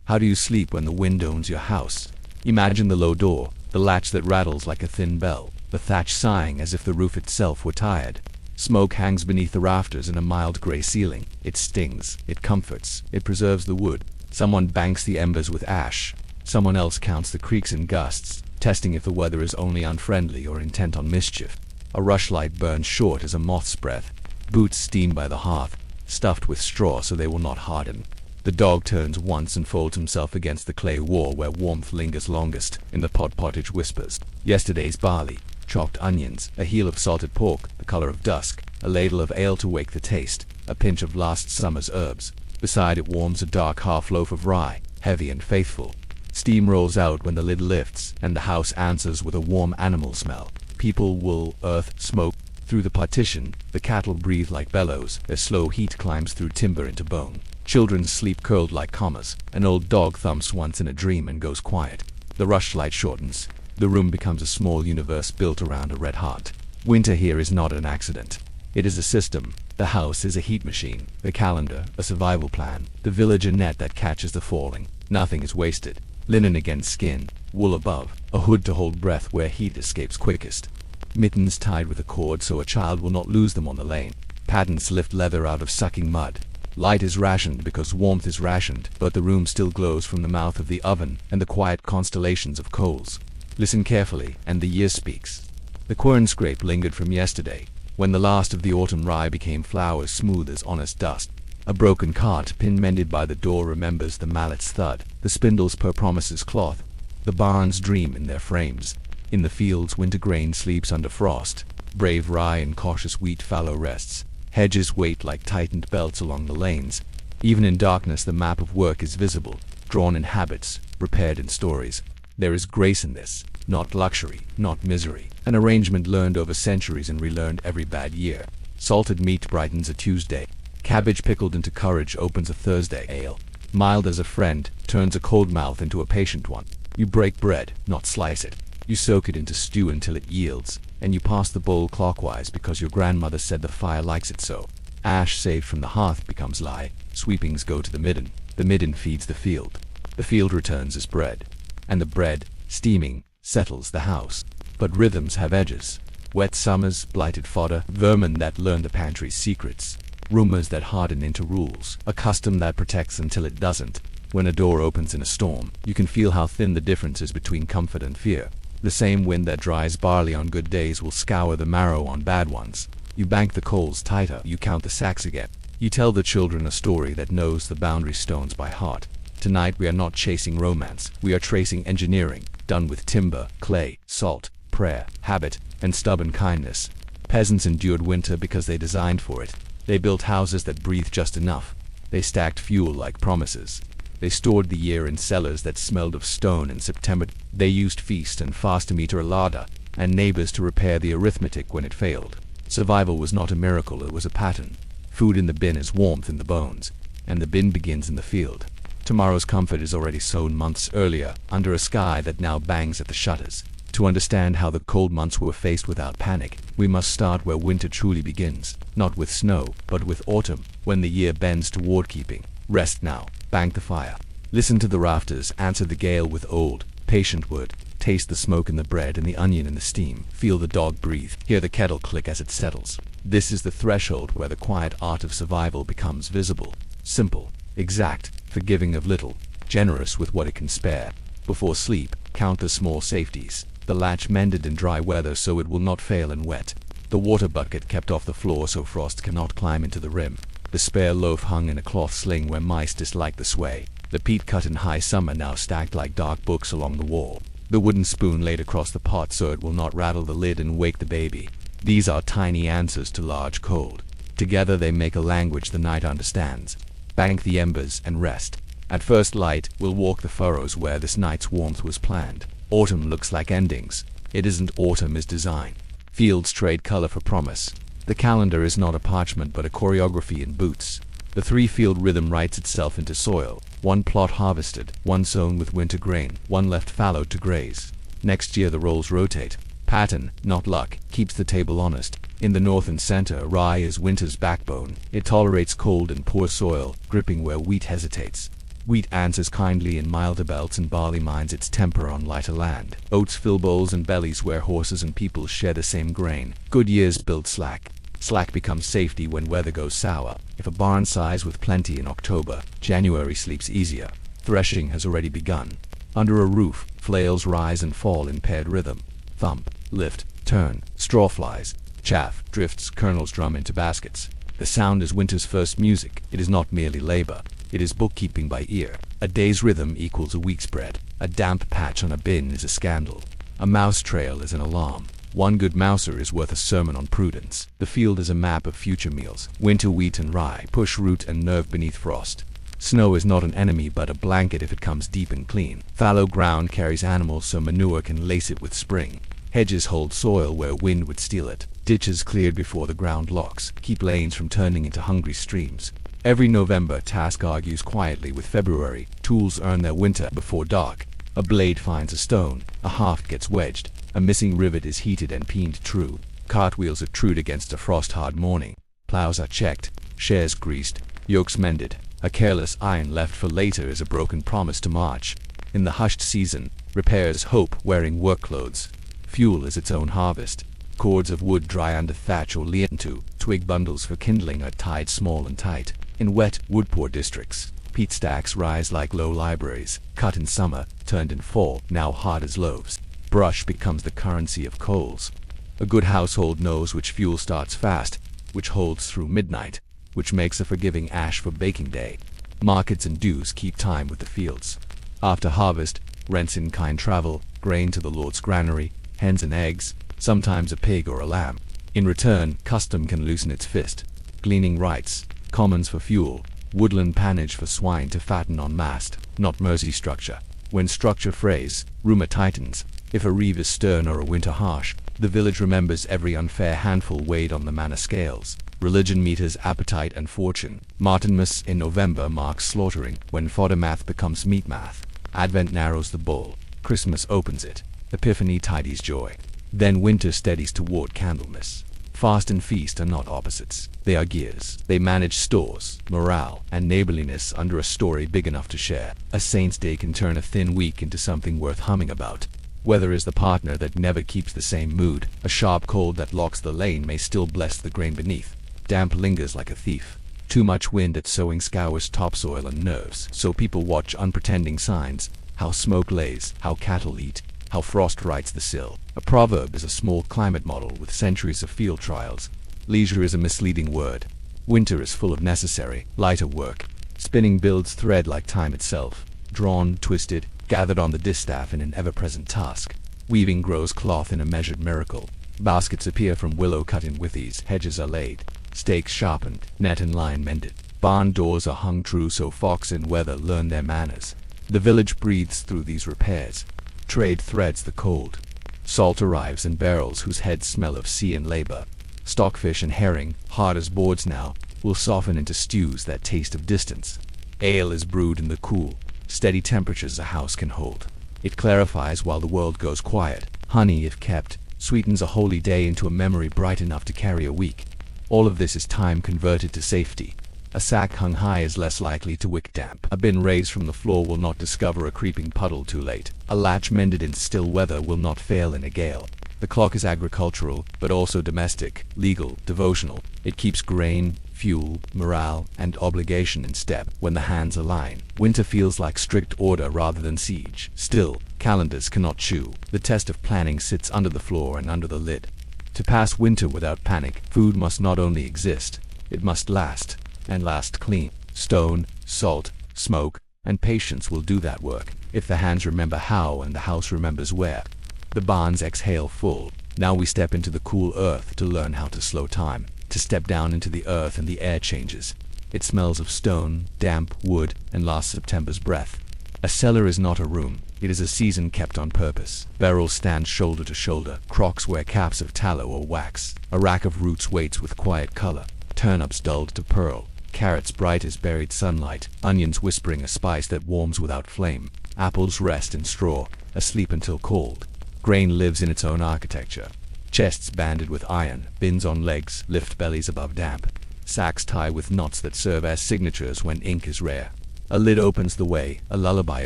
How do you sleep when the wind owns your house? Imagine the low door, the latch that rattles like a thin bell, the thatch sighing as if the roof itself were tired. Smoke hangs beneath the rafters in a mild gray ceiling. It stings, it comforts, it preserves the wood. Someone banks the embers with ash. Someone else counts the creaks in gusts, testing if the weather is only unfriendly or intent on mischief. A rushlight burns short as a moth's breath. Boots steam by the hearth, stuffed with straw so they will not harden. The dog turns once and folds himself against the clay wall where warmth lingers longest. In the pottage whispers. Yesterday's barley, chopped onions, a heel of salted pork, the color of dusk, a ladle of ale to wake the taste, a pinch of last summer's herbs. Beside it warms a dark half loaf of rye, heavy and faithful. Steam rolls out when the lid lifts, and the house answers with a warm animal smell. People, wool, earth, smoke. Through the partition, the cattle breathe like bellows. Their slow heat climbs through timber into bone. Children sleep curled like commas. An old dog thumps once in a dream and goes quiet. The rushlight shortens. The room becomes a small universe built around a red heart. Winter here is not an accident. It is a system. The house is a heat machine. The calendar, a survival plan. The village a net that catches the falling. Nothing is wasted. Linen against skin, wool above, a hood to hold breath where heat escapes quickest. Mittens tied with a cord so a child will not lose them on the lane. Pattens lift leather out of sucking mud. Light is rationed because warmth is rationed, but the room still glows from the mouth of the oven and the quiet constellations of coals. Listen carefully, and the year speaks. The quern scrape lingered from yesterday, when the last of the autumn rye became flowers smooth as honest dust. A broken cart pin mended by the door remembers the mallet's thud. The spindles purr promises cloth. The barns dream in their frames. In the fields winter grain sleeps under frost. Brave rye and cautious wheat fallow rests. Hedges wait like tightened belts along the lanes. Even in darkness the map of work is visible, drawn in habits, repaired in stories. There is grace in this, not luxury, not misery. An arrangement learned over centuries and relearned every bad year. Salted meat brightens a Tuesday. Cabbage pickled into courage opens a Thursday ale. Mild as a friend, turns a cold mouth into a patient one. You break bread, not slice it. You soak it into stew until it yields, and you pass the bowl clockwise because your grandmother said the fire likes it so. Ash saved from the hearth becomes lye. Sweepings go to the midden. The midden feeds the field. The field returns as bread. And the bread, steaming, settles the house. But rhythms have edges. Wet summers, blighted fodder, vermin that learn the pantry's secrets. Rumors that harden into rules, a custom that protects until it doesn't. When a door opens in a storm, you can feel how thin the difference is between comfort and fear. The same wind that dries barley on good days will scour the marrow on bad ones. You bank the coals tighter, you count the sacks again. You tell the children a story that knows the boundary stones by heart. Tonight we are not chasing romance, we are tracing engineering, done with timber, clay, salt, prayer, habit, and stubborn kindness. Peasants endured winter because they designed for it. They built houses that breathed just enough. They stacked fuel like promises. They stored the year in cellars that smelled of stone in September. They used feast and fast to meter a larder, and neighbors to repair the arithmetic when it failed. Survival was not a miracle, it was a pattern. Food in the bin is warmth in the bones, and the bin begins in the field. Tomorrow's comfort is already sown months earlier, under a sky that now bangs at the shutters. To understand how the cold months were faced without panic, we must start where winter truly begins. Not with snow, but with autumn, when the year bends toward keeping. Rest now, bank the fire. Listen to the rafters, answer the gale with old, patient wood. Taste the smoke in the bread and the onion in the steam. Feel the dog breathe. Hear the kettle click as it settles. This is the threshold where the quiet art of survival becomes visible. Simple, exact, forgiving of little, generous with what it can spare. Before sleep, count the small safeties. The latch mended in dry weather so it will not fail in wet. The water bucket kept off the floor so frost cannot climb into the rim. The spare loaf hung in a cloth sling where mice dislike the sway. The peat cut in high summer now stacked like dark books along the wall. The wooden spoon laid across the pot so it will not rattle the lid and wake the baby. These are tiny answers to large cold. Together they make a language the night understands. Bank the embers and rest. At first light, we'll walk the furrows where this night's warmth was planned. Autumn looks like endings. It isn't, autumn is design. Fields trade color for promise. The calendar is not a parchment but a choreography in boots. The three-field rhythm writes itself into soil. One plot harvested, one sown with winter grain, one left fallow to graze. Next year the roles rotate. Pattern, not luck, keeps the table honest. In the north and center, rye is winter's backbone. It tolerates cold and poor soil, gripping where wheat hesitates. Wheat answers kindly in milder belts, and barley minds its temper on lighter land. Oats fill bowls and bellies where horses and people share the same grain. Good years build slack. Slack becomes safety when weather goes sour. If a barn sighs with plenty in October, January sleeps easier. Threshing has already begun. Under a roof, flails rise and fall in paired rhythm. Thump, lift, turn, straw flies, chaff, drifts, kernels drum into baskets. The sound is winter's first music. It is not merely labor. It is bookkeeping by ear. A day's rhythm equals a week's bread. A damp patch on a bin is a scandal. A mouse trail is an alarm. One good mouser is worth a sermon on prudence. The field is a map of future meals. Winter wheat and rye push root and nerve beneath frost. Snow is not an enemy but a blanket if it comes deep and clean. Fallow ground carries animals so manure can lace it with spring. Hedges hold soil where wind would steal it. Ditches cleared before the ground locks keep lanes from turning into hungry streams. Every November, task argues quietly with February. Tools earn their winter before dark. A blade finds a stone. A haft gets wedged. A missing rivet is heated and peened true. Cartwheels are trued against a frost-hard morning. Plows are checked. Shares greased. Yokes mended. A careless iron left for later is a broken promise to march. In the hushed season, repairs hope wearing work clothes. Fuel is its own harvest. Cords of wood dry under thatch or lean-to. Twig bundles for kindling are tied small and tight. In wet, wood-poor districts, peat stacks rise like low libraries, cut in summer, turned in fall, now hard as loaves. Brush becomes the currency of coals. A good household knows which fuel starts fast, which holds through midnight, which makes a forgiving ash for baking day. Markets and dues keep time with the fields. After harvest, rents in kind travel, grain to the Lord's granary, hens and eggs, sometimes a pig or a lamb. In return, custom can loosen its fist. Gleaning rights, commons for fuel, woodland pannage for swine to fatten on mast, not mercy structure. When structure frays, rumor tightens. If a reeve is stern or a winter harsh, the village remembers every unfair handful weighed on the manor scales. Religion meters appetite and fortune. Martinmas in November marks slaughtering, when fodder math becomes meat math. Advent narrows the bowl. Christmas opens it. Epiphany tidies joy. Then winter steadies toward Candlemas. Fast and feast are not opposites. They are gears. They manage stores, morale, and neighborliness under a story big enough to share. A saint's day can turn a thin week into something worth humming about. Weather is the partner that never keeps the same mood. A sharp cold that locks the lane may still bless the grain beneath. Damp lingers like a thief. Too much wind at sowing scours topsoil and nerves. So people watch unpretending signs. How smoke lays, how cattle eat, how frost writes the sill. A proverb is a small climate model with centuries of field trials. Leisure is a misleading word. Winter is full of necessary, lighter work. Spinning builds thread like time itself. Drawn, twisted, gathered on the distaff in an ever-present task. Weaving grows cloth in a measured miracle. Baskets appear from willow cut in withies. Hedges are laid. Stakes sharpened. Net and line mended. Barn doors are hung true so fox and weather learn their manners. The village breathes through these repairs. Trade threads the cold. Salt arrives in barrels whose heads smell of sea and labor. Stockfish and herring, hard as boards now, will soften into stews that taste of distance. Ale is brewed in the cool, steady temperatures a house can hold. It clarifies while the world goes quiet. Honey, if kept, sweetens a holy day into a memory bright enough to carry a week. All of this is time converted to safety. A sack hung high is less likely to wick damp. A bin raised from the floor will not discover a creeping puddle too late. A latch mended in still weather will not fail in a gale. The clock is agricultural, but also domestic, legal, devotional. It keeps grain, fuel, morale, and obligation in step when the hands align. Winter feels like strict order rather than siege. Still, calendars cannot chew. The test of planning sits under the floor and under the lid. To pass winter without panic, food must not only exist, it must last. And last clean. Stone, salt, smoke, and patience will do that work, if the hands remember how and the house remembers where. The barns exhale full. Now we step into the cool earth to learn how to slow time, to step down into the earth and the air changes. It smells of stone, damp, wood, and last September's breath. A cellar is not a room. It is a season kept on purpose. Barrels stand shoulder to shoulder. Crocks wear caps of tallow or wax. A rack of roots waits with quiet color. Turnips dulled to pearl. Carrots bright as buried sunlight, onions whispering a spice that warms without flame. Apples rest in straw, asleep until cold. Grain lives in its own architecture. Chests banded with iron, bins on legs, lift bellies above damp. Sacks tie with knots that serve as signatures when ink is rare. A lid opens the way, a lullaby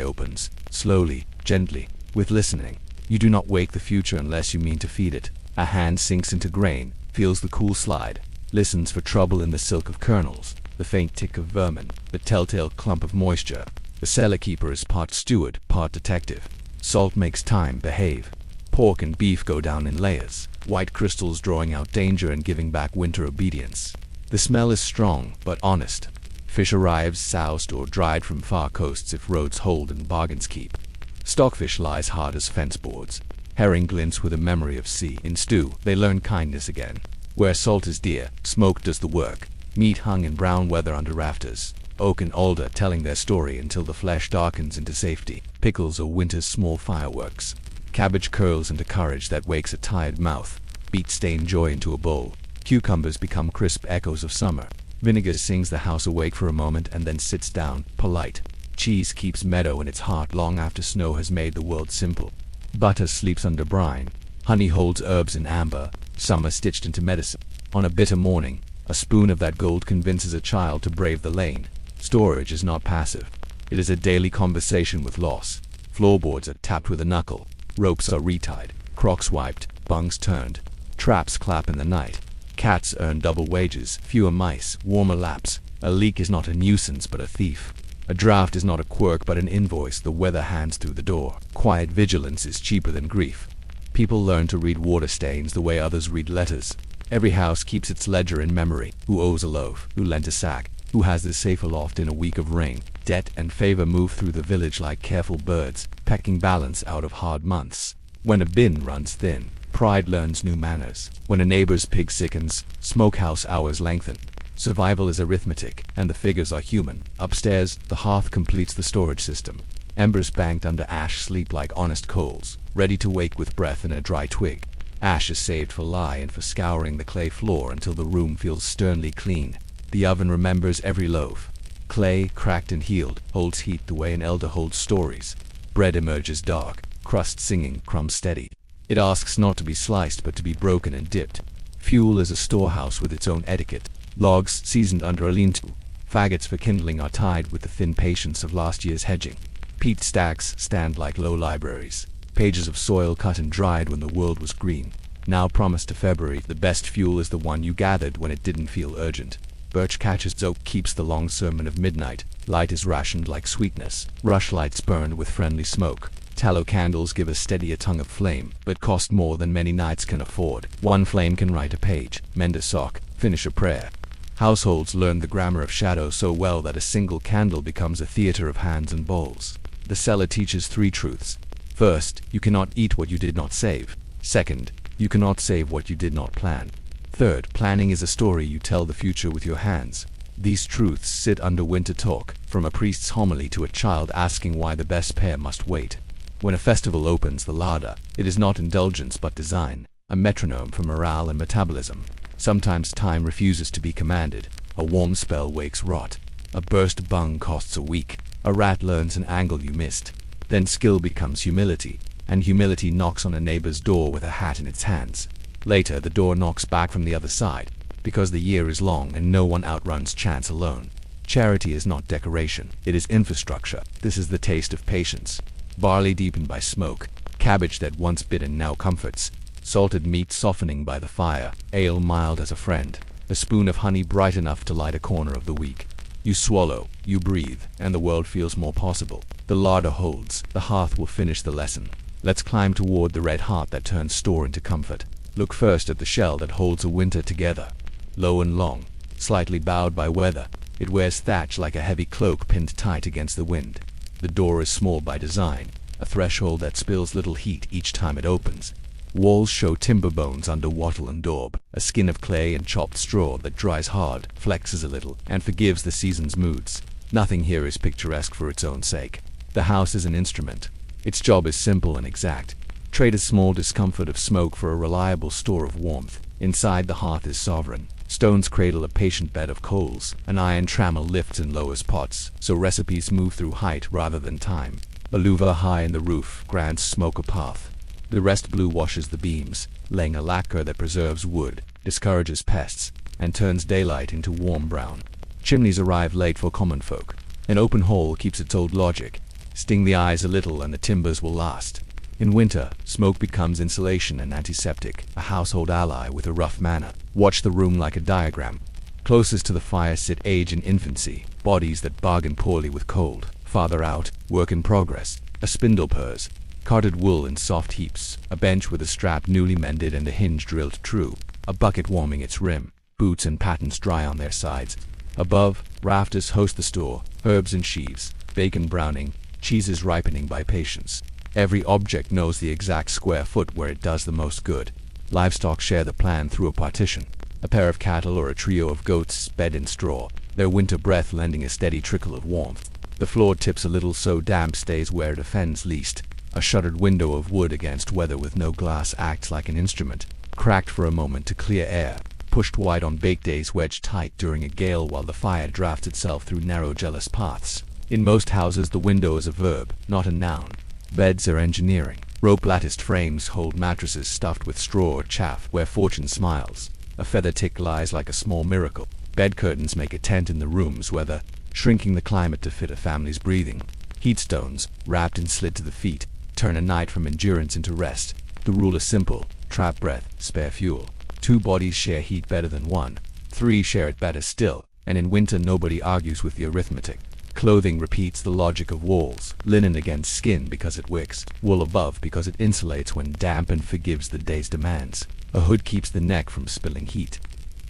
opens, slowly, gently, with listening. You do not wake the future unless you mean to feed it. A hand sinks into grain, feels the cool slide, listens for trouble in the silk of kernels, the faint tick of vermin, the telltale clump of moisture. The cellar keeper is part steward, part detective. Salt makes time behave. Pork and beef go down in layers, white crystals drawing out danger and giving back winter obedience. The smell is strong, but honest. Fish arrives soused or dried from far coasts if roads hold and bargains keep. Stockfish lies hard as fence boards. Herring glints with a memory of sea. In stew, they learn kindness again. Where salt is dear, smoke does the work. Meat hung in brown weather under rafters. Oak and alder telling their story until the flesh darkens into safety. Pickles are winter's small fireworks. Cabbage curls into courage that wakes a tired mouth. Beets stain joy into a bowl. Cucumbers become crisp echoes of summer. Vinegar sings the house awake for a moment and then sits down, polite. Cheese keeps meadow in its heart long after snow has made the world simple. Butter sleeps under brine. Honey holds herbs in amber, summer stitched into medicine. On a bitter morning, a spoon of that gold convinces a child to brave the lane. Storage is not passive. It is a daily conversation with loss. Floorboards are tapped with a knuckle. Ropes are retied. Crocks wiped. Bungs turned. Traps clap in the night. Cats earn double wages. Fewer mice. Warmer laps. A leak is not a nuisance but a thief. A draft is not a quirk but an invoice the weather hands through the door. Quiet vigilance is cheaper than grief. People learn to read water stains the way others read letters. Every house keeps its ledger in memory. Who owes a loaf? Who lent a sack? Who has the safe aloft in a week of rain? Debt and favor move through the village like careful birds, pecking balance out of hard months. When a bin runs thin, pride learns new manners. When a neighbor's pig sickens, smokehouse hours lengthen. Survival is arithmetic, and the figures are human. Upstairs, the hearth completes the storage system. Embers banked under ash sleep like honest coals, ready to wake with breath in a dry twig. Ash is saved for lye and for scouring the clay floor until the room feels sternly clean. The oven remembers every loaf. Clay, cracked and healed, holds heat the way an elder holds stories. Bread emerges dark, crust singing, crumbs steady. It asks not to be sliced but to be broken and dipped. Fuel is a storehouse with its own etiquette. Logs seasoned under a lean-to. Faggots for kindling are tied with the thin patience of last year's hedging. Peat stacks stand like low libraries. Pages of soil cut and dried when the world was green. Now promised to February, the best fuel is the one you gathered when it didn't feel urgent. Birch catches oak keeps the long sermon of midnight. Light is rationed like sweetness. Rushlights burn with friendly smoke. Tallow candles give a steadier tongue of flame, but cost more than many nights can afford. One flame can write a page, mend a sock, finish a prayer. Households learn the grammar of shadow so well that a single candle becomes a theater of hands and bowls. The cellar teaches 3 truths. First, you cannot eat what you did not save. Second, you cannot save what you did not plan. Third, planning is a story you tell the future with your hands. These truths sit under winter talk, from a priest's homily to a child asking why the best pair must wait. When a festival opens the larder, it is not indulgence but design, a metronome for morale and metabolism. Sometimes time refuses to be commanded. A warm spell wakes rot. A burst bung costs a week. A rat learns an angle you missed. Then skill becomes humility, and humility knocks on a neighbor's door with a hat in its hands. Later, the door knocks back from the other side, because the year is long and no one outruns chance alone. Charity is not decoration, it is infrastructure. This is the taste of patience. Barley deepened by smoke, cabbage that once bitten now comforts, salted meat softening by the fire, ale mild as a friend, a spoon of honey bright enough to light a corner of the week. You swallow, you breathe, and the world feels more possible. The larder holds, the hearth will finish the lesson. Let's climb toward the red heart that turns store into comfort. Look first at the shell that holds a winter together. Low and long, slightly bowed by weather, it wears thatch like a heavy cloak pinned tight against the wind. The door is small by design, a threshold that spills little heat each time it opens. Walls show timber bones under wattle and daub, a skin of clay and chopped straw that dries hard, flexes a little, and forgives the season's moods. Nothing here is picturesque for its own sake. The house is an instrument. Its job is simple and exact. Trade a small discomfort of smoke for a reliable store of warmth. Inside the hearth is sovereign. Stones cradle a patient bed of coals. An iron trammel lifts and lowers pots, so recipes move through height rather than time. A louver high in the roof grants smoke a path. The rest blue washes the beams, laying a lacquer that preserves wood, discourages pests, and turns daylight into warm brown. Chimneys arrive late for common folk. An open hole keeps its old logic. Sting the eyes a little and the timbers will last. In winter, smoke becomes insulation and antiseptic, a household ally with a rough manner. Watch the room like a diagram. Closest to the fire sit age and infancy, bodies that bargain poorly with cold. Farther out, work in progress. A spindle purrs. Carded wool in soft heaps. A bench with a strap newly mended and a hinge drilled true. A bucket warming its rim. Boots and pattens dry on their sides. Above, rafters host the store. Herbs in sheaves. Bacon browning. Cheeses ripening by patience. Every object knows the exact square foot where it does the most good. Livestock share the plan through a partition. A pair of cattle or a trio of goats bed in straw, their winter breath lending a steady trickle of warmth. The floor tips a little so damp stays where it offends least. A shuttered window of wood against weather with no glass acts like an instrument, cracked for a moment to clear air, pushed wide on bake days wedged tight during a gale while the fire drafts itself through narrow jealous paths. In most houses the window is a verb, not a noun. Beds are engineering. Rope-latticed frames hold mattresses stuffed with straw or chaff where fortune smiles. A feather tick lies like a small miracle. Bed curtains make a tent in the room's weather, shrinking the climate to fit a family's breathing. Heat stones, wrapped and slid to the feet, turn a night from endurance into rest. The rule is simple: trap breath, spare fuel. 2 bodies share heat better than 1. 3 share it better still, and in winter nobody argues with the arithmetic. Clothing repeats the logic of walls. Linen against skin because it wicks. Wool above because it insulates when damp and forgives the day's demands. A hood keeps the neck from spilling heat.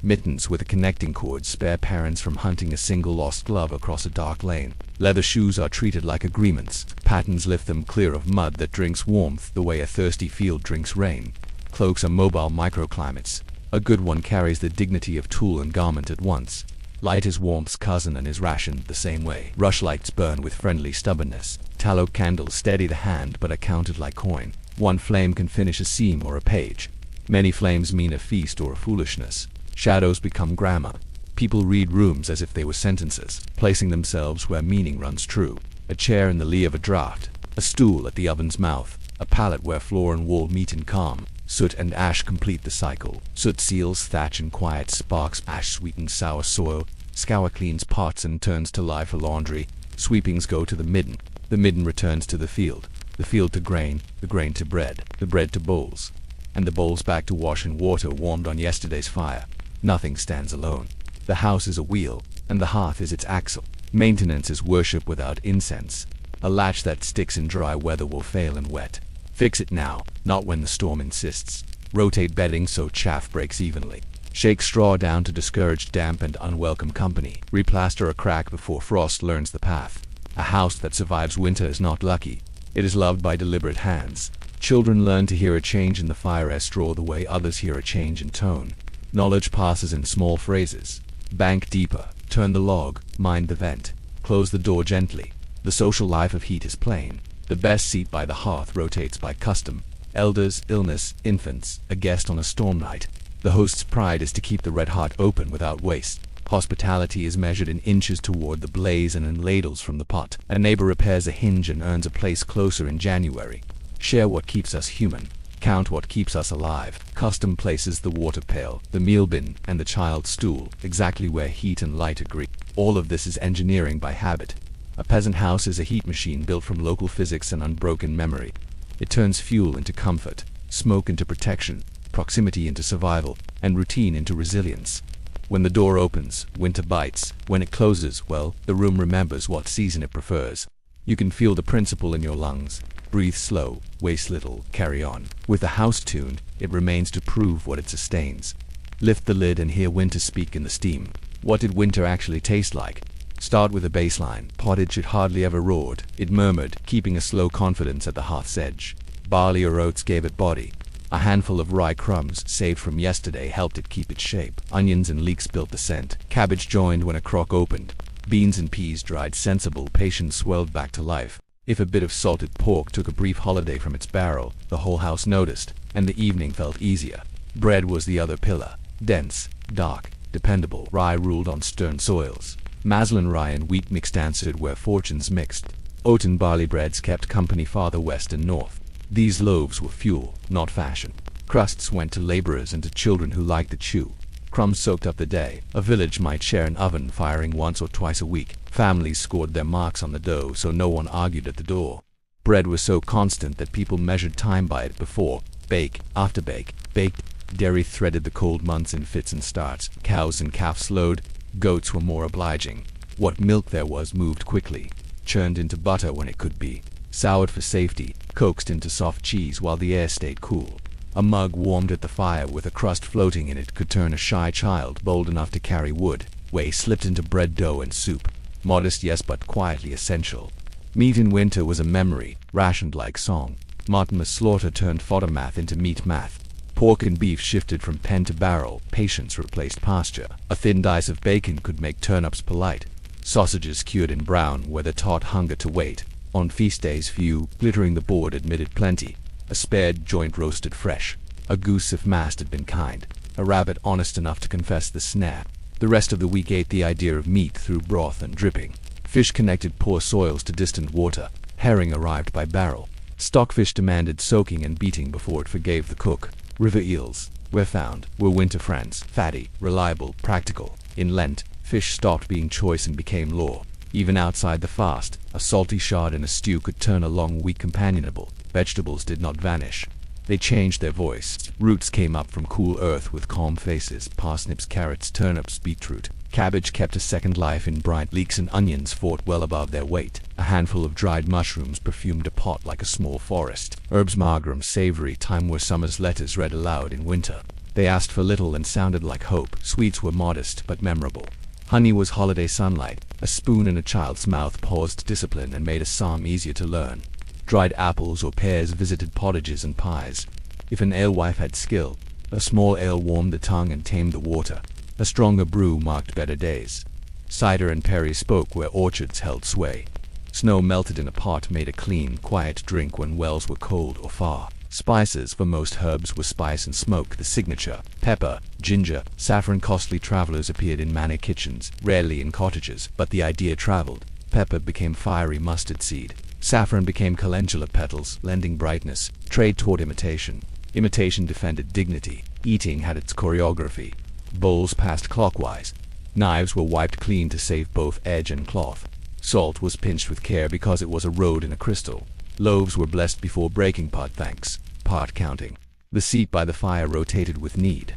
Mittens with a connecting cord spare parents from hunting a single lost glove across a dark lane. Leather shoes are treated like agreements. Pattens lift them clear of mud that drinks warmth the way a thirsty field drinks rain. Cloaks are mobile microclimates. A good one carries the dignity of tool and garment at once. Light is warmth's cousin and is rationed the same way. Rushlights burn with friendly stubbornness. Tallow candles steady the hand but are counted like coin. One flame can finish a seam or a page. Many flames mean a feast or a foolishness. Shadows become grammar. People read rooms as if they were sentences, placing themselves where meaning runs true. A chair in the lee of a draught. A stool at the oven's mouth. A pallet where floor and wall meet in calm. Soot and ash complete the cycle. Soot seals thatch and quiet sparks. Ash sweetens sour soil. Scour cleans pots and turns to life a laundry. Sweepings go to the midden. The midden returns to the field to grain, the grain to bread, the bread to bowls, and the bowls back to wash in water warmed on yesterday's fire. Nothing stands alone. The house is a wheel, and the hearth is its axle. Maintenance is worship without incense. A latch that sticks in dry weather will fail in wet. Fix it now, not when the storm insists. Rotate bedding so chaff breaks evenly. Shake straw down to discourage damp and unwelcome company. Replaster a crack before frost learns the path. A house that survives winter is not lucky. It is loved by deliberate hands. Children learn to hear a change in the fire as straw the way others hear a change in tone. Knowledge passes in small phrases. Bank deeper. Turn the log. Mind the vent. Close the door gently. The social life of heat is plain. The best seat by the hearth rotates by custom. Elders, illness, infants, a guest on a storm night. The host's pride is to keep the red heart open without waste. Hospitality is measured in inches toward the blaze and in ladles from the pot. A neighbor repairs a hinge and earns a place closer in January. Share what keeps us human. Count what keeps us alive. Custom places the water pail, the meal bin, and the child's stool, exactly where heat and light agree. All of this is engineering by habit. A peasant house is a heat machine built from local physics and unbroken memory. It turns fuel into comfort, smoke into protection, proximity into survival, and routine into resilience. When the door opens, winter bites. When it closes, well, the room remembers what season it prefers. You can feel the principle in your lungs. Breathe slow, waste little, carry on. With the house tuned, it remains to prove what it sustains. Lift the lid and hear winter speak in the steam. What did winter actually taste like? Start with a baseline. Pottage it hardly ever roared. It murmured, keeping a slow confidence at the hearth's edge. Barley or oats gave it body. A handful of rye crumbs, saved from yesterday, helped it keep its shape. Onions and leeks built the scent. Cabbage joined when a crock opened. Beans and peas dried sensible, patience swelled back to life. If a bit of salted pork took a brief holiday from its barrel, the whole house noticed, and the evening felt easier. Bread was the other pillar. Dense, dark, dependable. Rye ruled on stern soils. Maslin rye and wheat mixed answered where fortunes mixed. Oat and barley breads kept company farther west and north. These loaves were fuel, not fashion. Crusts went to laborers and to children who liked to chew. Crumbs soaked up the day. A village might share an oven firing once or twice a week. Families scored their marks on the dough so no one argued at the door. Bread was so constant that people measured time by it before, bake, after bake, baked. Dairy threaded the cold months in fits and starts. Cows and calves slowed. Goats were more obliging. What milk there was moved quickly, churned into butter when it could be, soured for safety, coaxed into soft cheese while the air stayed cool. A mug warmed at the fire with a crust floating in it could turn a shy child bold enough to carry wood. Whey slipped into bread dough and soup. Modest, yes, but quietly essential. Meat in winter was a memory, rationed like song. Martinmas slaughter turned fodder math into meat math. Pork and beef shifted from pen to barrel. Patience replaced pasture. A thin dice of bacon could make turnips polite. Sausages cured in brown were the taught hunger to wait. On feast days few, glittering the board admitted plenty. A spared joint roasted fresh. A goose if mast had been kind. A rabbit honest enough to confess the snare. The rest of the week ate the idea of meat through broth and dripping. Fish connected poor soils to distant water. Herring arrived by barrel. Stockfish demanded soaking and beating before it forgave the cook. River eels, where found, were winter friends, fatty, reliable, practical. In Lent, fish stopped being choice and became law. Even outside the fast, a salty shard in a stew could turn a long week companionable. Vegetables did not vanish. They changed their voice. Roots came up from cool earth with calm faces. Parsnips, carrots, turnips, beetroot. Cabbage kept a second life in brine. Leeks and onions fought well above their weight. A handful of dried mushrooms perfumed a pot like a small forest. Herbs marjoram savory time were summer's letters read aloud in winter. They asked for little and sounded like hope. Sweets were modest but memorable. Honey was holiday sunlight. A spoon in a child's mouth paused discipline and made a psalm easier to learn. Dried apples or pears visited pottages and pies. If an alewife had skill, a small ale warmed the tongue and tamed the water. A stronger brew marked better days. Cider and perry spoke where orchards held sway. Snow melted in a pot made a clean, quiet drink when wells were cold or far. Spices for most herbs were spice and smoke the signature. Pepper, ginger, saffron. Costly travelers appeared in manor kitchens, rarely in cottages, but the idea traveled. Pepper became fiery mustard seed. Saffron became calendula petals, lending brightness. Trade taught imitation. Imitation defended dignity. Eating had its choreography. Bowls passed clockwise. Knives were wiped clean to save both edge and cloth. Salt was pinched with care because it was a road in a crystal. Loaves were blessed before breaking pot thanks. Part counting. The seat by the fire rotated with need.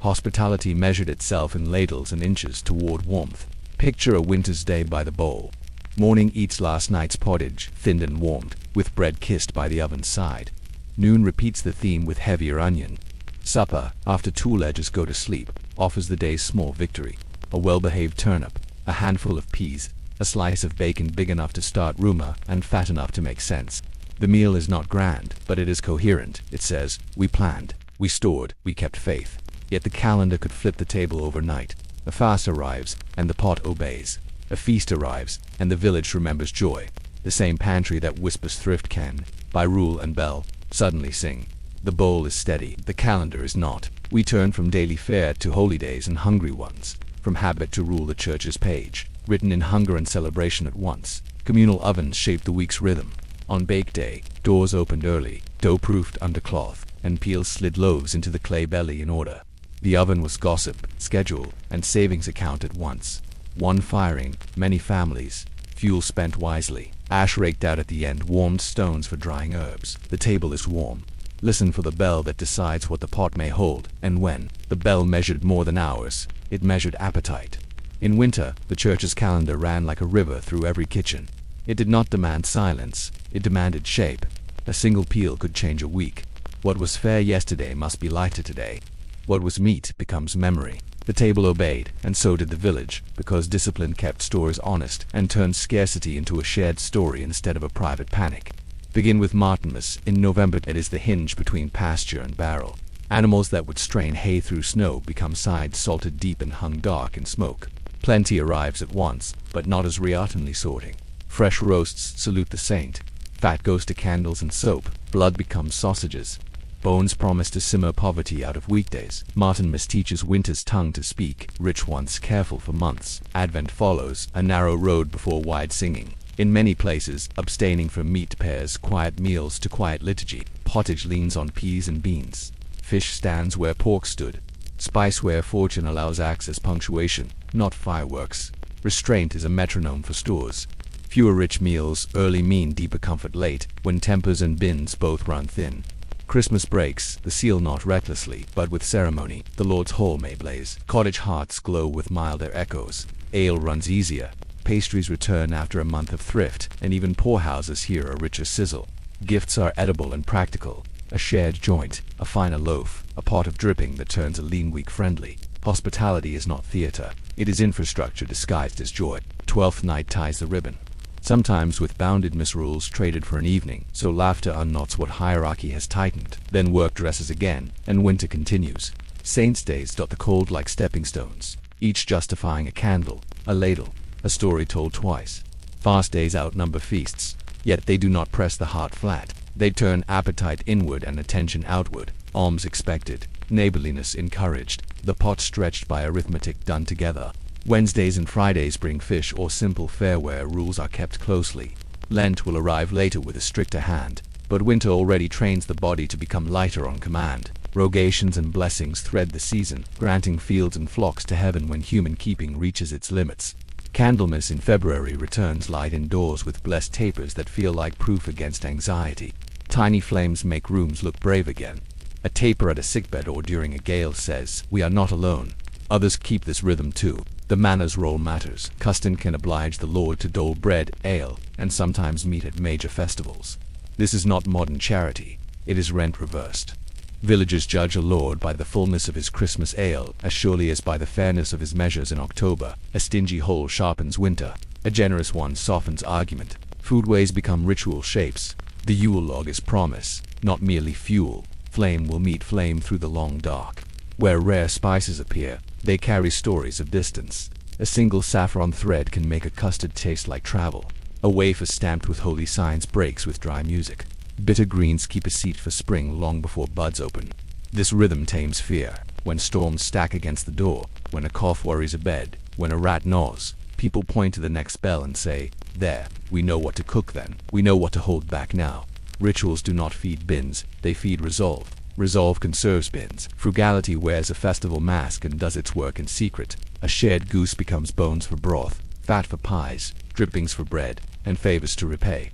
Hospitality measured itself in ladles and inches toward warmth. Picture a winter's day by the bowl. Morning eats last night's pottage, thinned and warmed, with bread kissed by the oven's side. Noon repeats the theme with heavier onion. Supper, after tool edges go to sleep, offers the day's small victory. A well-behaved turnip, a handful of peas, a slice of bacon big enough to start rumor and fat enough to make sense. The meal is not grand, but it is coherent. It says, we planned, we stored, we kept faith. Yet the calendar could flip the table overnight. A fast arrives, and the pot obeys. A feast arrives, and the village remembers joy. The same pantry that whispers thrift can, by rule and bell, suddenly sing. The bowl is steady, the calendar is not. We turn from daily fare to holy days and hungry ones, from habit to rule the church's page, written in hunger and celebration at once. Communal ovens shape the week's rhythm. On bake day, doors opened early, dough proofed under cloth, and peels slid loaves into the clay belly in order. The oven was gossip, schedule, and savings account at once. One firing, many families, fuel spent wisely. Ash raked out at the end, warmed stones for drying herbs. The table is warm. Listen for the bell that decides what the pot may hold, and when. The bell measured more than hours. It measured appetite. In winter, the church's calendar ran like a river through every kitchen. It did not demand silence. It demanded shape. A single peel could change a week. What was fair yesterday must be lighter today. What was meat becomes memory. The table obeyed, and so did the village, because discipline kept stores honest and turned scarcity into a shared story instead of a private panic. Begin with Martinmas. In November it is the hinge between pasture and barrel. Animals that would strain hay through snow become sides salted deep and hung dark in smoke. Plenty arrives at once, but not as reautumnly sorting. Fresh roasts salute the saint. Fat goes to candles and soap. Blood becomes sausages. Bones promise to simmer poverty out of weekdays. Martinmas teaches winter's tongue to speak. Rich ones careful for months. Advent follows, a narrow road before wide singing. In many places, abstaining from meat pairs quiet meals to quiet liturgy. Pottage leans on peas and beans. Fish stands where pork stood. Spiceware fortune allows acts as punctuation, not fireworks. Restraint is a metronome for stores. Fewer rich meals early mean deeper comfort late, when tempers and bins both run thin. Christmas breaks, the seal not recklessly, but with ceremony, the Lord's hall may blaze. Cottage hearts glow with milder echoes. Ale runs easier. Pastries return after a month of thrift, and even poorhouses hear a richer sizzle. Gifts are edible and practical. A shared joint, a finer loaf, a pot of dripping that turns a lean week friendly. Hospitality is not theater. It is infrastructure disguised as joy. 12th night ties the ribbon. Sometimes with bounded misrules traded for an evening, so laughter unknots what hierarchy has tightened. Then work dresses again, and winter continues. Saints' days dot the cold like stepping stones, each justifying a candle, a ladle, a story told twice. Fast days outnumber feasts, yet they do not press the heart flat. They turn appetite inward and attention outward. Alms expected, neighborliness encouraged, the pot stretched by arithmetic done together. Wednesdays and Fridays bring fish or simple fare where rules are kept closely. Lent will arrive later with a stricter hand, but winter already trains the body to become lighter on command. Rogations and blessings thread the season, granting fields and flocks to heaven when human keeping reaches its limits. Candlemas in February returns light indoors with blessed tapers that feel like proof against anxiety. Tiny flames make rooms look brave again. A taper at a sickbed or during a gale says, "We are not alone." Others keep this rhythm too. The manners role matters. Custom can oblige the Lord to dole bread, ale, and sometimes meat at major festivals. This is not modern charity. It is rent reversed. Villagers judge a lord by the fullness of his Christmas ale, as surely as by the fairness of his measures in October. A stingy hole sharpens winter. A generous one softens argument. Foodways become ritual shapes. The Yule log is promise, not merely fuel. Flame will meet flame through the long dark. Where rare spices appear, they carry stories of distance. A single saffron thread can make a custard taste like travel. A wafer stamped with holy signs breaks with dry music. Bitter greens keep a seat for spring long before buds open. This rhythm tames fear. When storms stack against the door, when a cough worries a bed, when a rat gnaws, people point to the next bell and say, "There, we know what to cook then. We know what to hold back now." Rituals do not feed bins, they feed resolve. Resolve conserves bins. Frugality wears a festival mask and does its work in secret. A shared goose becomes bones for broth, fat for pies, drippings for bread, and favors to repay.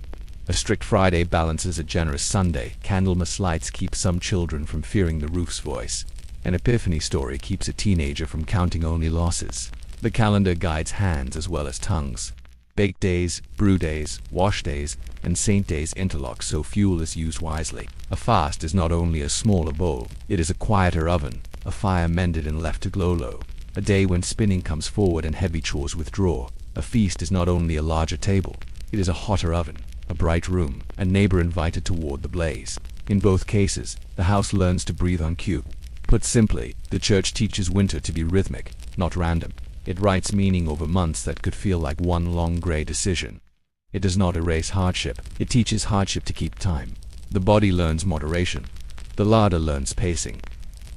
A strict Friday balances a generous Sunday. Candlemas lights keep some children from fearing the roof's voice. An epiphany story keeps a teenager from counting only losses. The calendar guides hands as well as tongues. Bake days, brew days, wash days, and saint days interlock so fuel is used wisely. A fast is not only a smaller bowl, it is a quieter oven, a fire mended and left to glow low. A day when spinning comes forward and heavy chores withdraw. A feast is not only a larger table, it is a hotter oven, a bright room, a neighbor invited toward the blaze. In both cases, the house learns to breathe on cue. Put simply, the church teaches winter to be rhythmic, not random. It writes meaning over months that could feel like one long gray decision. It does not erase hardship, it teaches hardship to keep time. The body learns moderation. The larder learns pacing.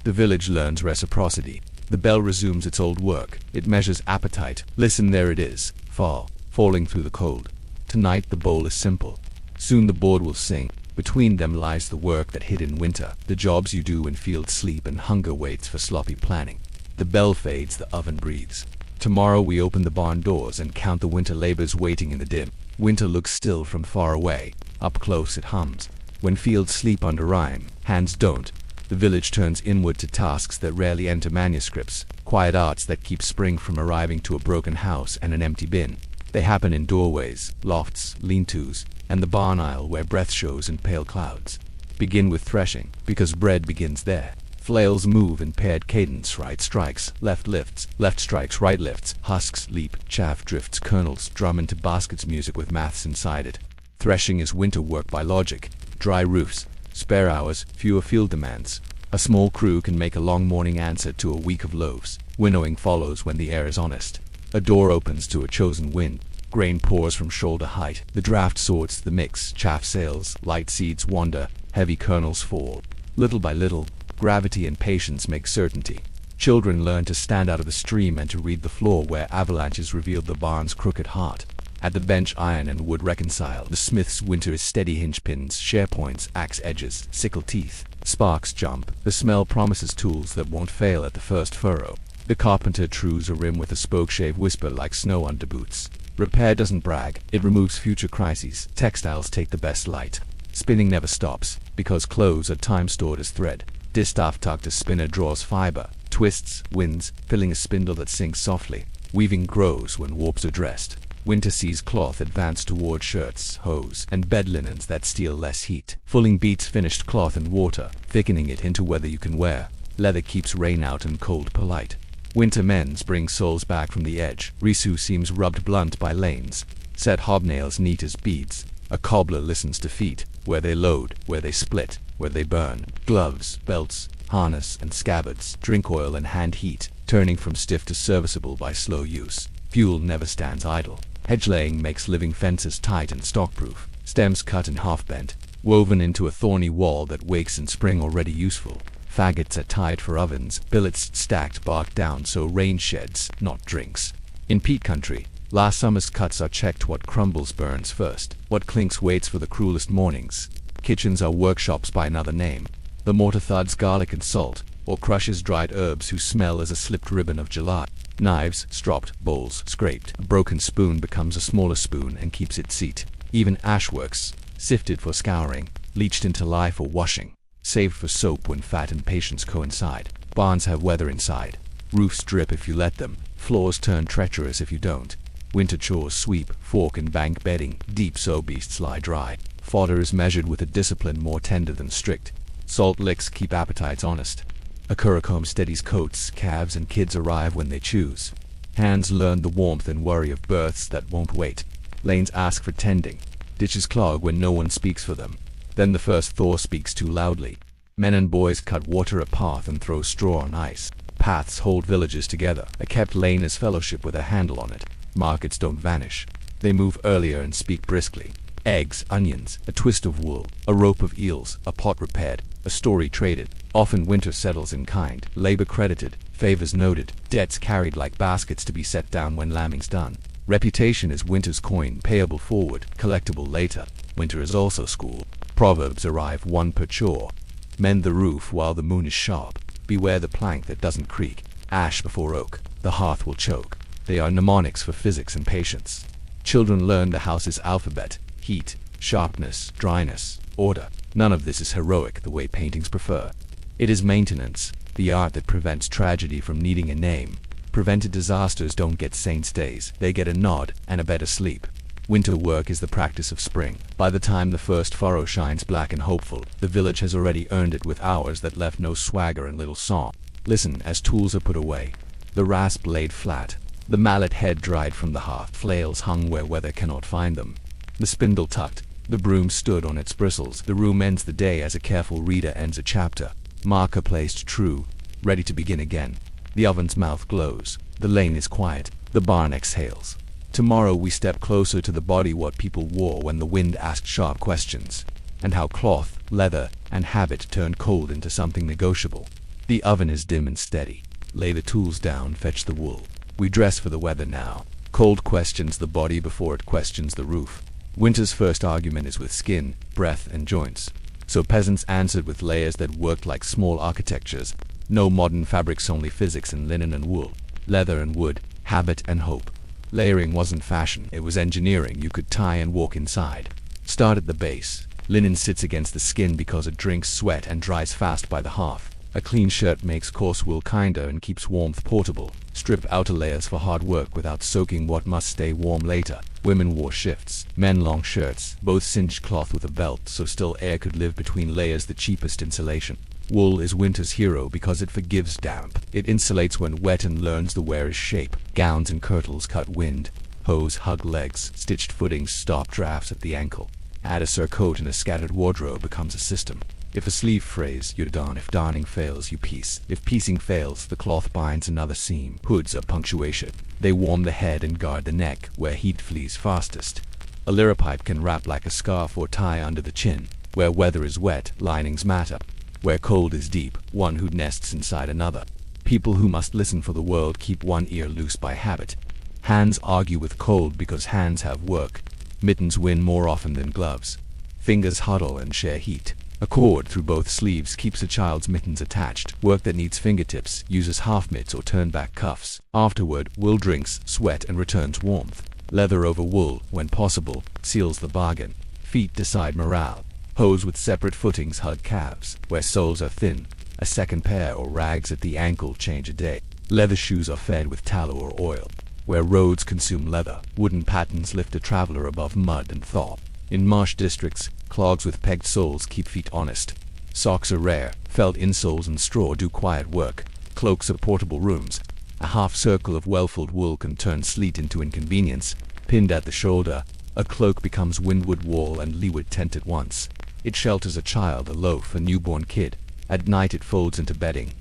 The village learns reciprocity. The bell resumes its old work. It measures appetite. Listen, there it is, falling through the cold. Tonight the bowl is simple. Soon the board will sing. Between them lies the work that hid in winter, the jobs you do when fields sleep and hunger waits for sloppy planning. The bell fades, the oven breathes. Tomorrow we open the barn doors and count the winter labors waiting in the dim. Winter looks still from far away. Up close it hums. When fields sleep under rhyme, hands don't. The village turns inward to tasks that rarely enter manuscripts, quiet arts that keep spring from arriving to a broken house and an empty bin. They happen in doorways, lofts, lean-tos, and the barn aisle where breath shows in pale clouds. Begin with threshing, because bread begins there. Flails move in paired cadence, right strikes, left lifts, left strikes, right lifts, husks leap, chaff drifts, kernels drum into baskets, music with maths inside it. Threshing is winter work by logic. Dry roofs, spare hours, fewer field demands. A small crew can make a long morning answer to a week of loaves. Winnowing follows when the air is honest. A door opens to a chosen wind. Grain pours from shoulder height. The draft sorts the mix. Chaff sails, light seeds wander, heavy kernels fall. Little by little, gravity and patience make certainty. Children learn to stand out of the stream and to read the floor where avalanches revealed the barn's crooked heart. At the bench, iron and wood reconcile. The smith's winter is steady hinge pins, share points, axe edges, sickle teeth. Sparks jump. The smell promises tools that won't fail at the first furrow. The carpenter trues a rim with a spokeshave whisper like snow under boots. Repair doesn't brag, it removes future crises. Textiles take the best light. Spinning never stops, because clothes are time stored as thread. Distaff tucked as spinner draws fiber, twists, winds, filling a spindle that sinks softly. Weaving grows when warps are dressed. Winter sees cloth advance toward shirts, hose, and bed linens that steal less heat. Fulling beats finished cloth and water, thickening it into weather you can wear. Leather keeps rain out and cold polite. Winter mends bring soles back from the edge. Risu seems rubbed blunt by lanes. Set hobnails neat as beads. A cobbler listens to feet, where they load, where they split, where they burn. Gloves, belts, harness, and scabbards. Drink oil and hand heat, turning from stiff to serviceable by slow use. Fuel never stands idle. Hedge laying makes living fences tight and stockproof. Stems cut and half bent, woven into a thorny wall that wakes in spring already useful. Faggots are tied for ovens, billets stacked bark down so rain sheds, not drinks. In peat country, last summer's cuts are checked. What crumbles burns first. What clinks waits for the cruelest mornings. Kitchens are workshops by another name. The mortar thuds garlic and salt, or crushes dried herbs whose smell is a slipped ribbon of July. Knives, stropped, bowls, scraped. A broken spoon becomes a smaller spoon and keeps its seat. Even ashworks, sifted for scouring, leached into lye for washing, saved for soap when fat and patience coincide. Barns have weather inside. Roofs drip if you let them. Floors turn treacherous if you don't. Winter chores sweep, fork and bank bedding, deep so beasts lie dry. Fodder is measured with a discipline more tender than strict. Salt licks keep appetites honest. A curracomb steadies coats, calves and kids arrive when they choose. Hands learn the warmth and worry of births that won't wait. Lanes ask for tending. Ditches clog when no one speaks for them. Then the first thaw speaks too loudly. Men and boys cut water a path and throw straw on ice. Paths hold villages together. A kept lane is fellowship with a handle on it. Markets don't vanish. They move earlier and speak briskly. Eggs, onions, a twist of wool, a rope of eels, a pot repaired, a story traded. Often winter settles in kind, labor credited, favors noted, debts carried like baskets to be set down when lambing's done. Reputation is winter's coin, payable forward, collectible later. Winter is also school. Proverbs arrive one per chore. Mend the roof while the moon is sharp. Beware the plank that doesn't creak. Ash before oak. The hearth will choke. They are mnemonics for physics and patience. Children learn the house's alphabet. Heat, sharpness, dryness, order. None of this is heroic the way paintings prefer. It is maintenance, the art that prevents tragedy from needing a name. Prevented disasters don't get saints' days, they get a nod and a better sleep. Winter work is the practice of spring. By the time the first furrow shines black and hopeful, the village has already earned it with hours that left no swagger and little song. Listen as tools are put away. The rasp laid flat. The mallet head dried from the hearth. Flails hung where weather cannot find them. The spindle tucked. The broom stood on its bristles. The room ends the day as a careful reader ends a chapter. Marker placed true, ready to begin again. The oven's mouth glows. The lane is quiet. The barn exhales. Tomorrow we step closer to the body, what people wore when the wind asked sharp questions, and how cloth, leather, and habit turned cold into something negotiable. The oven is dim and steady. Lay the tools down, fetch the wool. We dress for the weather now. Cold questions the body before it questions the roof. Winter's first argument is with skin, breath, and joints. So peasants answered with layers that worked like small architectures. No modern fabrics, only physics and linen and wool, leather and wood, habit and hope. Layering wasn't fashion, it was engineering you could tie and walk inside. Start at the base. Linen sits against the skin because it drinks sweat and dries fast by the hearth. A clean shirt makes coarse wool kinder and keeps warmth portable. Strip outer layers for hard work without soaking what must stay warm later. Women wore shifts, men long shirts, both cinched cloth with a belt so still air could live between layers, the cheapest insulation. Wool is winter's hero because it forgives damp. It insulates when wet and learns the wearer's shape. Gowns and kirtles cut wind. Hose hug legs. Stitched footings stop drafts at the ankle. Add a surcoat and a scattered wardrobe becomes a system. If a sleeve frays, you darn. If darning fails, you piece. If piecing fails, the cloth binds another seam. Hoods are punctuation. They warm the head and guard the neck, where heat flees fastest. A liripipe can wrap like a scarf or tie under the chin. Where weather is wet, linings matter. Where cold is deep, one who nests inside another. People who must listen for the world keep one ear loose by habit. Hands argue with cold because hands have work. Mittens win more often than gloves. Fingers huddle and share heat. A cord through both sleeves keeps a child's mittens attached. Work that needs fingertips uses half mitts or turn-back cuffs. Afterward, wool drinks sweat and returns warmth. Leather over wool, when possible, seals the bargain. Feet decide morale. Hose with separate footings hug calves. Where soles are thin, a second pair or rags at the ankle change a day. Leather shoes are fed with tallow or oil. Where roads consume leather, wooden pattens lift a traveler above mud and thaw. In marsh districts, clogs with pegged soles keep feet honest. Socks are rare. Felt insoles and straw do quiet work. Cloaks are portable rooms. A half circle of well-filled wool can turn sleet into inconvenience. Pinned at the shoulder, a cloak becomes windward wall and leeward tent at once. It shelters a child, a loaf, a newborn kid. At night it folds into bedding.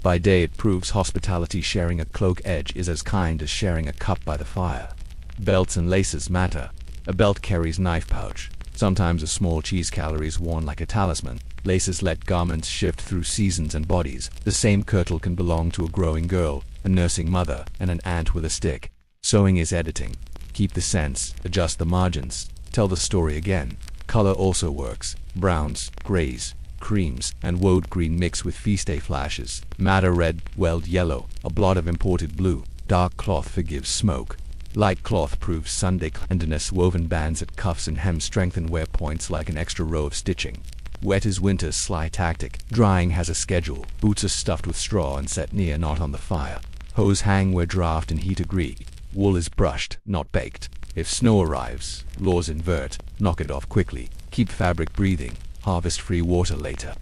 By day it proves hospitality. Sharing a cloak edge is as kind as sharing a cup by the fire. Belts and laces matter. A belt carries knife pouch. Sometimes a small cheese calories worn like a talisman. Laces let garments shift through seasons and bodies. The same kirtle can belong to a growing girl, a nursing mother, and an aunt with a stick. Sewing is editing. Keep the sense, adjust the margins, tell the story again. Color also works. Browns, grays, creams, and woad green mix with feast day flashes. Madder red, weld yellow, a blot of imported blue. Dark cloth forgives smoke. Light cloth proves Sunday cleanliness. Woven bands at cuffs and hem strengthen wear points like an extra row of stitching. Wet is winter's sly tactic. Drying has a schedule. Boots are stuffed with straw and set near, not on the fire. Hose hang where draft and heat agree. Wool is brushed, not baked. If snow arrives, laws invert. Knock it off quickly. Keep fabric breathing. Harvest free water later.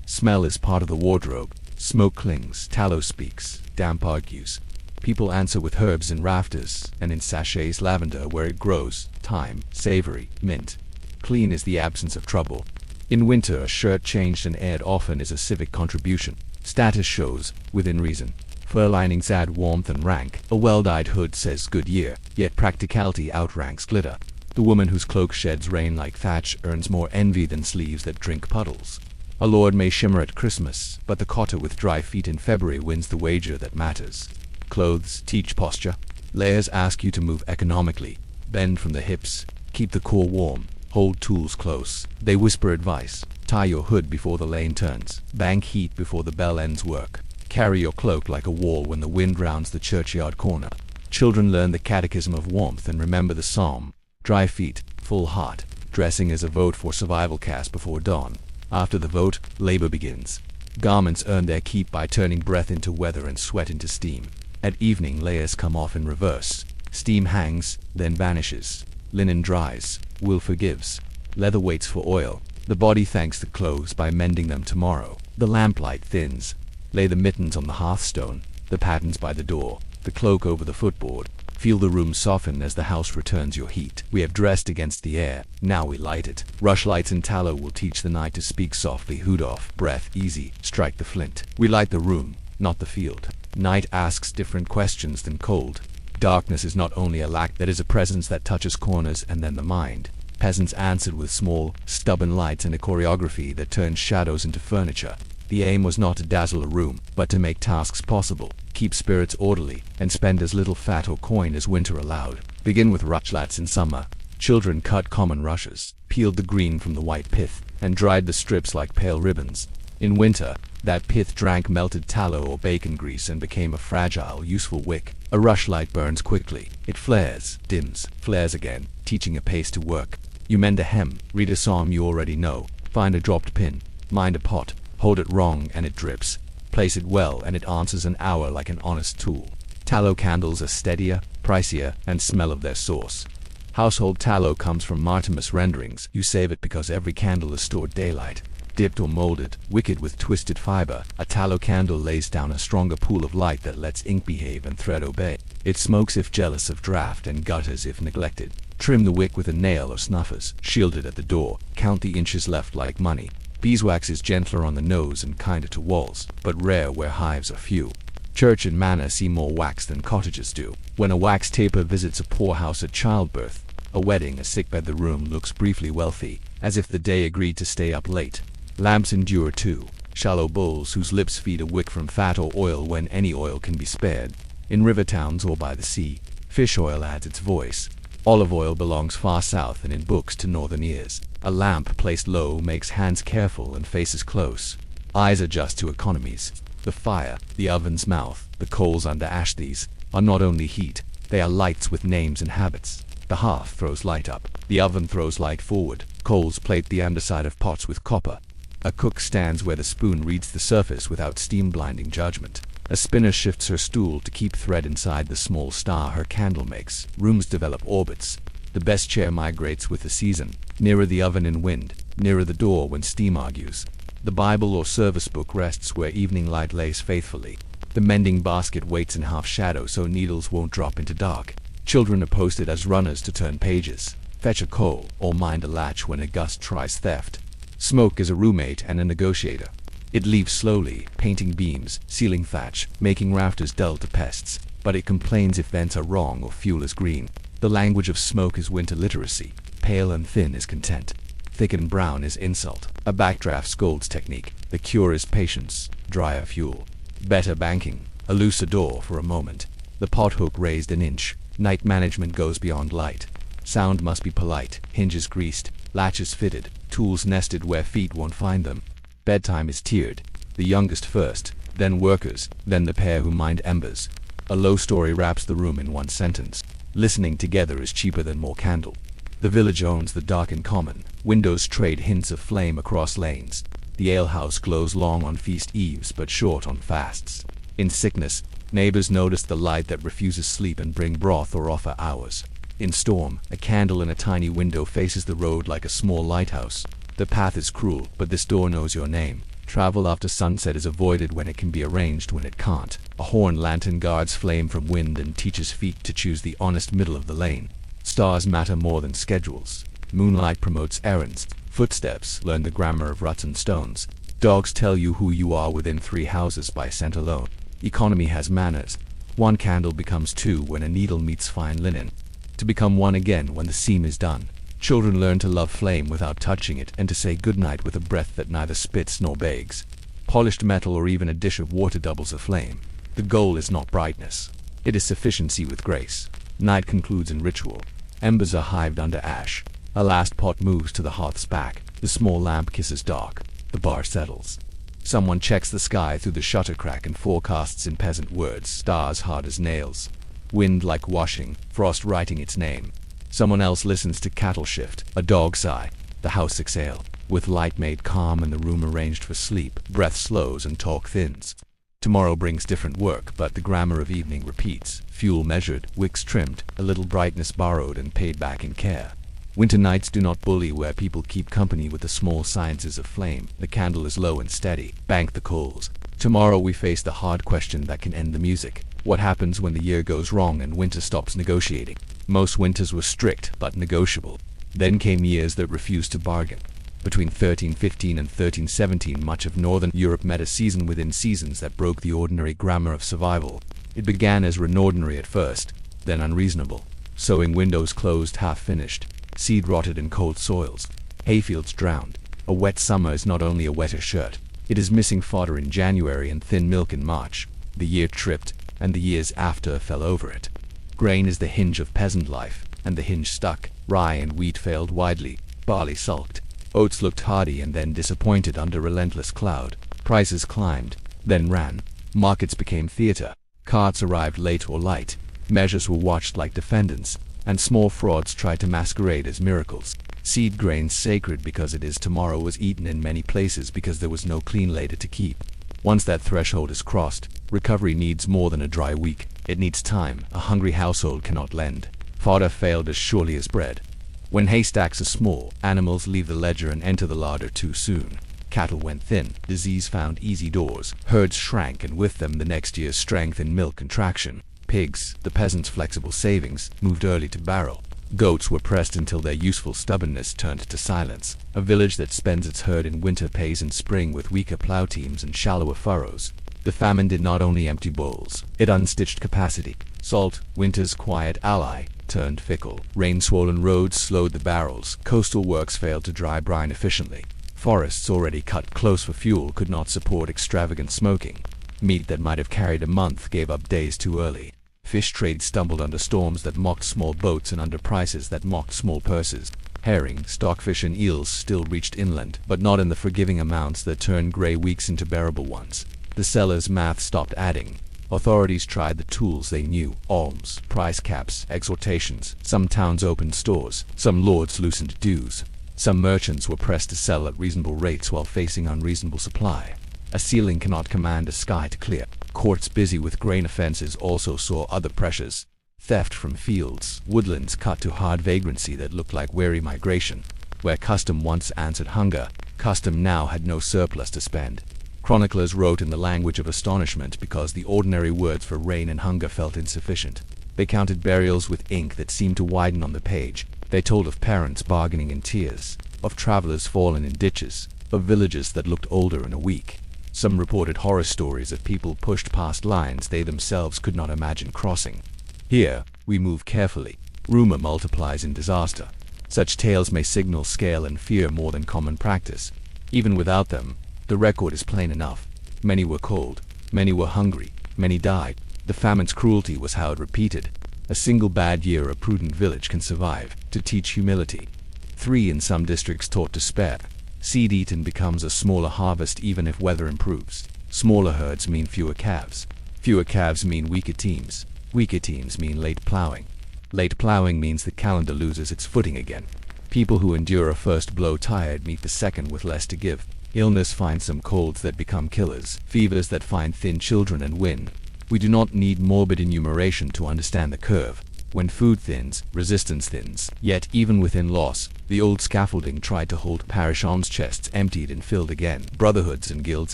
Smell is part of the wardrobe. Smoke clings, tallow speaks, damp argues. People answer with herbs in rafters, and in sachets lavender where it grows, thyme, savory, mint. Clean is the absence of trouble. In winter a shirt changed and aired often is a civic contribution. Status shows, within reason. Fur linings add warmth and rank. A well-dyed hood says good year, yet practicality outranks glitter. The woman whose cloak sheds rain like thatch earns more envy than sleeves that drink puddles. A lord may shimmer at Christmas, but the cotter with dry feet in February wins the wager that matters. Clothes teach posture. Layers ask you to move economically. Bend from the hips. Keep the core warm. Hold tools close. They whisper advice. Tie your hood before the lane turns. Bank heat before the bell ends work. Carry your cloak like a wall when the wind rounds the churchyard corner. Children learn the catechism of warmth and remember the psalm. Dry feet, full heart. Dressing is a vote for survival cast before dawn. After the vote, labor begins. Garments earn their keep by turning breath into weather and sweat into steam. At evening, layers come off in reverse. Steam hangs, then vanishes. Linen dries. Wool forgives. Leather waits for oil. The body thanks the clothes by mending them tomorrow. The lamplight thins. Lay the mittens on the hearthstone. The pattens by the door. The cloak over the footboard. Feel the room soften as the house returns your heat. We have dressed against the air. Now we light it. Rushlights and tallow will teach the night to speak softly. Hood off. Breath easy. Strike the flint. We light the room, not the field. Night asks different questions than cold. Darkness is not only a lack, that is a presence that touches corners and then the mind. Peasants answered with small, stubborn lights and a choreography that turns shadows into furniture. The aim was not to dazzle a room, but to make tasks possible, keep spirits orderly, and spend as little fat or coin as winter allowed. Begin with rushlets in summer. Children cut common rushes, peeled the green from the white pith, and dried the strips like pale ribbons. In winter, that pith drank melted tallow or bacon grease and became a fragile, useful wick. A rushlight burns quickly. It flares, dims, flares again, teaching a pace to work. You mend a hem, read a psalm you already know, find a dropped pin, mind a pot, hold it wrong and it drips. Place it well and it answers an hour like an honest tool. Tallow candles are steadier, pricier, and smell of their source. Household tallow comes from Martimus renderings. You save it because every candle is stored daylight. Dipped or molded, wicked with twisted fiber, a tallow candle lays down a stronger pool of light that lets ink behave and thread obey. It smokes if jealous of draught and gutters if neglected. Trim the wick with a nail or snuffers, shield it at the door, count the inches left like money. Beeswax is gentler on the nose and kinder to walls, but rare where hives are few. Church and manor see more wax than cottages do. When a wax taper visits a poorhouse at childbirth, a wedding, a sickbed, the room looks briefly wealthy, as if the day agreed to stay up late. Lamps endure too, shallow bowls whose lips feed a wick from fat or oil when any oil can be spared. In river towns or by the sea, Fish oil adds its voice. Olive oil belongs far south and in books to northern ears. A lamp placed low makes hands careful and faces close. Eyes adjust to economies. The fire, the oven's mouth, the coals under ash, these are not only heat, they are lights with names and habits. The hearth throws light up. The oven throws light forward. Coals plate the underside of pots with copper. A cook stands where the spoon reads the surface without steam blinding judgment. A spinner shifts her stool to keep thread inside the small star her candle makes. Rooms develop orbits. The best chair migrates with the season, nearer the oven in wind, nearer the door when steam argues. The Bible or service book rests where evening light lays faithfully. The mending basket waits in half shadow so needles won't drop into dark. Children are posted as runners to turn pages, fetch a coal, or mind a latch when a gust tries theft. Smoke is a roommate and a negotiator. It leaves slowly, painting beams, sealing thatch, making rafters dull to pests, but it complains if vents are wrong or fuel is green. The language of smoke is winter literacy. Pale and thin is content. Thick and brown is insult. A backdraft scolds technique. The cure is patience. Drier fuel. Better banking. A looser door for a moment. The pot hook raised an inch. Night management goes beyond light. Sound must be polite. Hinges greased. Latches fitted. Tools nested where feet won't find them. Bedtime is tiered. The youngest first, then workers, then the pair who mind embers. A low story wraps the room in one sentence. Listening together is cheaper than more candle. The village owns the dark in common. Windows trade hints of flame across lanes. The alehouse glows long on feast eves but short on fasts. In sickness, neighbors notice the light that refuses sleep and bring broth or offer hours. In storm, a candle in a tiny window faces the road like a small lighthouse. The path is cruel, but this door knows your name. Travel after sunset is avoided when it can be arranged when it can't. A horn lantern guards flame from wind and teaches feet to choose the honest middle of the lane. Stars matter more than schedules. Moonlight promotes errands. Footsteps learn the grammar of ruts and stones. Dogs tell you who you are within 3 houses by scent alone. Economy has manners. One candle becomes 2 when a needle meets fine linen. To become one again when the seam is done. Children learn to love flame without touching it and to say goodnight with a breath that neither spits nor begs. Polished metal or even a dish of water doubles a flame. The goal is not brightness. It is sufficiency with grace. Night concludes in ritual. Embers are hived under ash. A last pot moves to the hearth's back. The small lamp kisses dark. The bar settles. Someone checks the sky through the shutter crack and forecasts in peasant words, stars hard as nails. Wind like washing, frost writing its name. Someone else listens to cattle shift, a dog sigh, the house exhale. With light made calm and the room arranged for sleep, breath slows and talk thins. Tomorrow brings different work, but the grammar of evening repeats. Fuel measured, wicks trimmed, a little brightness borrowed and paid back in care. Winter nights do not bully where people keep company with the small sciences of flame. The candle is low and steady. Bank the coals. Tomorrow we face the hard question that can end the music. What happens when the year goes wrong and winter stops negotiating? Most winters were strict, but negotiable. Then came years that refused to bargain. Between 1315 and 1317, much of northern Europe met a season within seasons that broke the ordinary grammar of survival. It began as ordinary at first, then unreasonable. Sowing windows closed, half finished. Seed rotted in cold soils. Hayfields drowned. A wet summer is not only a wetter shirt. It is missing fodder in January and thin milk in March. The year tripped, and the years after fell over it. Grain is the hinge of peasant life, and the hinge stuck. Rye and wheat failed widely. Barley sulked. Oats looked hardy and then disappointed under relentless cloud. Prices climbed, then ran. Markets became theater. Carts arrived late or light. Measures were watched like defendants, and small frauds tried to masquerade as miracles. Seed grain sacred because it is tomorrow was eaten in many places because there was no clean later to keep. Once that threshold is crossed, recovery needs more than a dry week. It needs time. A hungry household cannot lend. Fodder failed as surely as bread. When haystacks are small, animals leave the ledger and enter the larder too soon. Cattle went thin. Disease found easy doors. Herds shrank, and with them the next year's strength in milk and traction. Pigs, the peasants' flexible savings, moved early to barrel. Goats were pressed until their useful stubbornness turned to silence. A village that spends its herd in winter pays in spring with weaker plow teams and shallower furrows. The famine did not only empty bowls, it unstitched capacity. Salt, winter's quiet ally, turned fickle. Rain-swollen roads slowed the barrels. Coastal works failed to dry brine efficiently. Forests already cut close for fuel could not support extravagant smoking. Meat that might have carried a month gave up days too early. Fish trade stumbled under storms that mocked small boats and under prices that mocked small purses. Herring, stockfish and eels still reached inland, but not in the forgiving amounts that turned gray weeks into bearable ones. The sellers' math stopped adding. Authorities tried the tools they knew: alms, price caps, exhortations. Some towns opened stores. Some lords loosened dues. Some merchants were pressed to sell at reasonable rates while facing unreasonable supply. A ceiling cannot command a sky to clear. Courts busy with grain offenses also saw other pressures. Theft from fields, woodlands cut to hard vagrancy that looked like weary migration. Where custom once answered hunger, custom now had no surplus to spend. Chroniclers wrote in the language of astonishment because the ordinary words for rain and hunger felt insufficient. They counted burials with ink that seemed to widen on the page. They told of parents bargaining in tears, of travelers fallen in ditches, of villages that looked older in a week. Some reported horror stories of people pushed past lines they themselves could not imagine crossing. Here, we move carefully. Rumor multiplies in disaster. Such tales may signal scale and fear more than common practice. Even without them, the record is plain enough. Many were cold, many were hungry, many died. The famine's cruelty was how it repeated. A single bad year a prudent village can survive, to teach humility. 3 in some districts taught despair. Seed eaten becomes a smaller harvest even if weather improves. Smaller herds mean fewer calves. Fewer calves mean weaker teams. Weaker teams mean late plowing. Late plowing means the calendar loses its footing again. People who endure a first blow tired meet the second with less to give. Illness finds some colds that become killers, fevers that find thin children and win. We do not need morbid enumeration to understand the curve. When food thins, resistance thins. Yet even within loss, the old scaffolding tried to hold parish alms chests emptied and filled again. Brotherhoods and guilds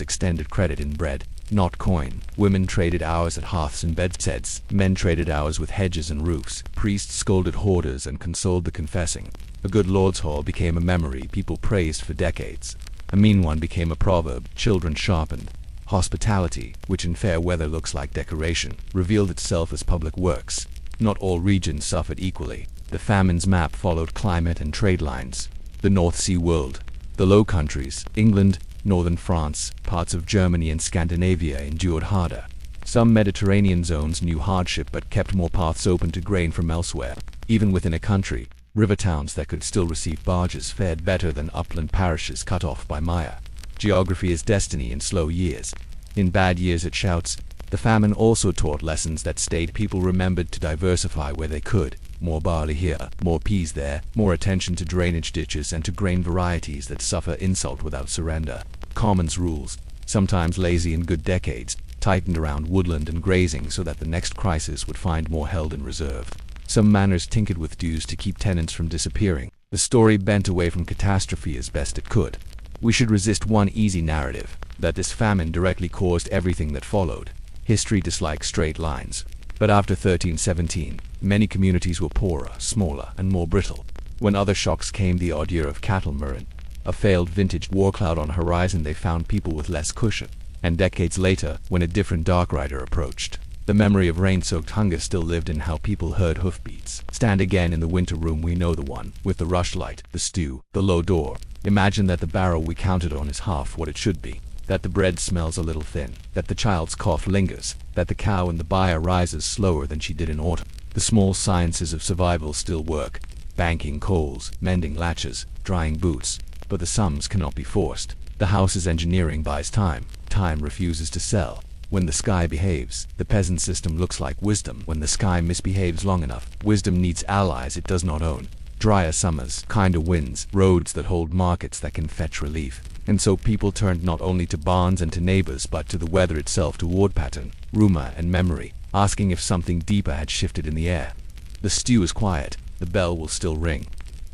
extended credit in bread, not coin. Women traded hours at hearths and bedsteads. Men traded hours with hedges and roofs. Priests scolded hoarders and consoled the confessing. A good lord's hall became a memory people praised for decades. A mean one became a proverb children sharpened. Hospitality, which in fair weather looks like decoration, revealed itself as public works. Not all regions suffered equally. The famine's map followed climate and trade lines. The North Sea world, the Low Countries, England, northern France, parts of Germany and Scandinavia endured harder. Some Mediterranean zones knew hardship but kept more paths open to grain from elsewhere. Even within a country, river towns that could still receive barges fared better than upland parishes cut off by mire. Geography is destiny in slow years. In bad years it shouts. The famine also taught lessons that stayed. People remembered to diversify where they could. More barley here, more peas there, more attention to drainage ditches and to grain varieties that suffer insult without surrender. Commons rules, sometimes lazy in good decades, tightened around woodland and grazing so that the next crisis would find more held in reserve. Some manors tinkered with dues to keep tenants from disappearing. The story bent away from catastrophe as best it could. We should resist one easy narrative, that this famine directly caused everything that followed. History dislikes straight lines. But after 1317, many communities were poorer, smaller, and more brittle. When other shocks came, the odd year of cattle murrain, a failed vintage war cloud on horizon, they found people with less cushion. And decades later, when a different dark rider approached, the memory of rain-soaked hunger still lived in how people heard hoofbeats. Stand again in the winter room, we know the one, with the rushlight, the stew, the low door. Imagine that the barrel we counted on is half what it should be. That the bread smells a little thin, that the child's cough lingers, that the cow in the byre rises slower than she did in autumn. The small sciences of survival still work, banking coals, mending latches, drying boots, but the sums cannot be forced. The house's engineering buys time. Time refuses to sell. When the sky behaves, the peasant system looks like wisdom. When the sky misbehaves long enough, wisdom needs allies it does not own. Drier summers, kinder winds, roads that hold markets that can fetch relief. And so people turned not only to barns and to neighbors but to the weather itself, to word pattern, rumor and memory, asking if something deeper had shifted in the air. The stew is quiet, the bell will still ring.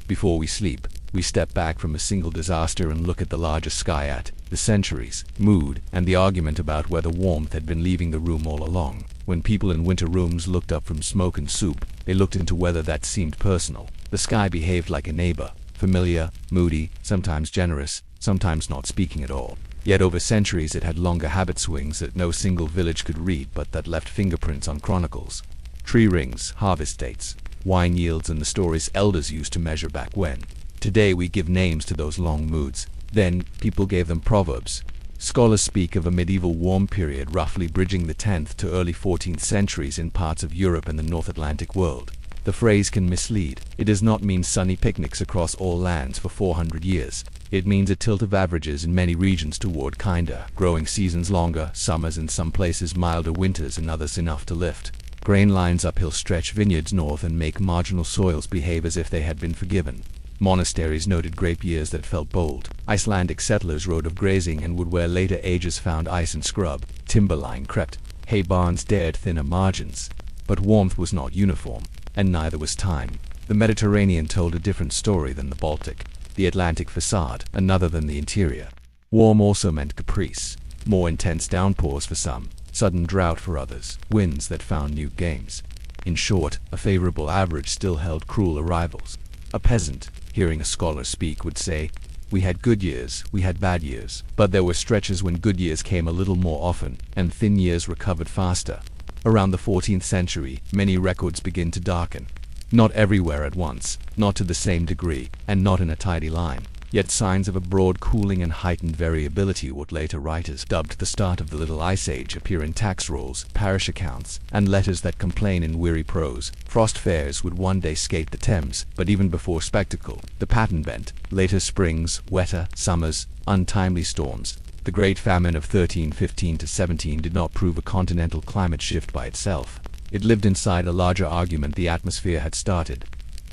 Before we sleep, we step back from a single disaster and look at the larger sky, at the centuries, mood, and the argument about whether warmth had been leaving the room all along. When people in winter rooms looked up from smoke and soup, they looked into weather that seemed personal. The sky behaved like a neighbor, familiar, moody, sometimes generous, sometimes not speaking at all. Yet over centuries it had longer habit swings that no single village could read but that left fingerprints on chronicles. Tree rings, harvest dates, wine yields, and the stories elders used to measure back when. Today we give names to those long moods. Then people gave them proverbs. Scholars speak of a medieval warm period roughly bridging the 10th to early 14th centuries in parts of Europe and the North Atlantic world. The phrase can mislead. It does not mean sunny picnics across all lands for 400 years. It means a tilt of averages in many regions toward kinder, growing seasons, longer summers, in some places milder winters, in others enough to lift grain lines uphill, stretch vineyards north, and make marginal soils behave as if they had been forgiven. Monasteries noted grape years that felt bold. Icelandic settlers wrote of grazing and wood where later ages found ice and scrub. Timberline crept. Hay barns dared thinner margins. But warmth was not uniform, and neither was time. The Mediterranean told a different story than the Baltic. The Atlantic facade, another than the interior. Warm also meant caprice. More intense downpours for some, sudden drought for others, winds that found new games. In short, a favorable average still held cruel arrivals. A peasant, hearing a scholar speak, would say, "We had good years, we had bad years, but there were stretches when good years came a little more often, and thin years recovered faster." Around the 14th century, many records begin to darken. Not everywhere at once, not to the same degree, and not in a tidy line. Yet signs of a broad cooling and heightened variability, what later writers dubbed the start of the Little Ice Age, appear in tax rolls, parish accounts, and letters that complain in weary prose. Frost fairs would one day skate the Thames, but even before spectacle, the pattern bent. Later springs, wetter summers, untimely storms. The Great Famine of 1315 to 17 did not prove a continental climate shift by itself. It lived inside a larger argument the atmosphere had started.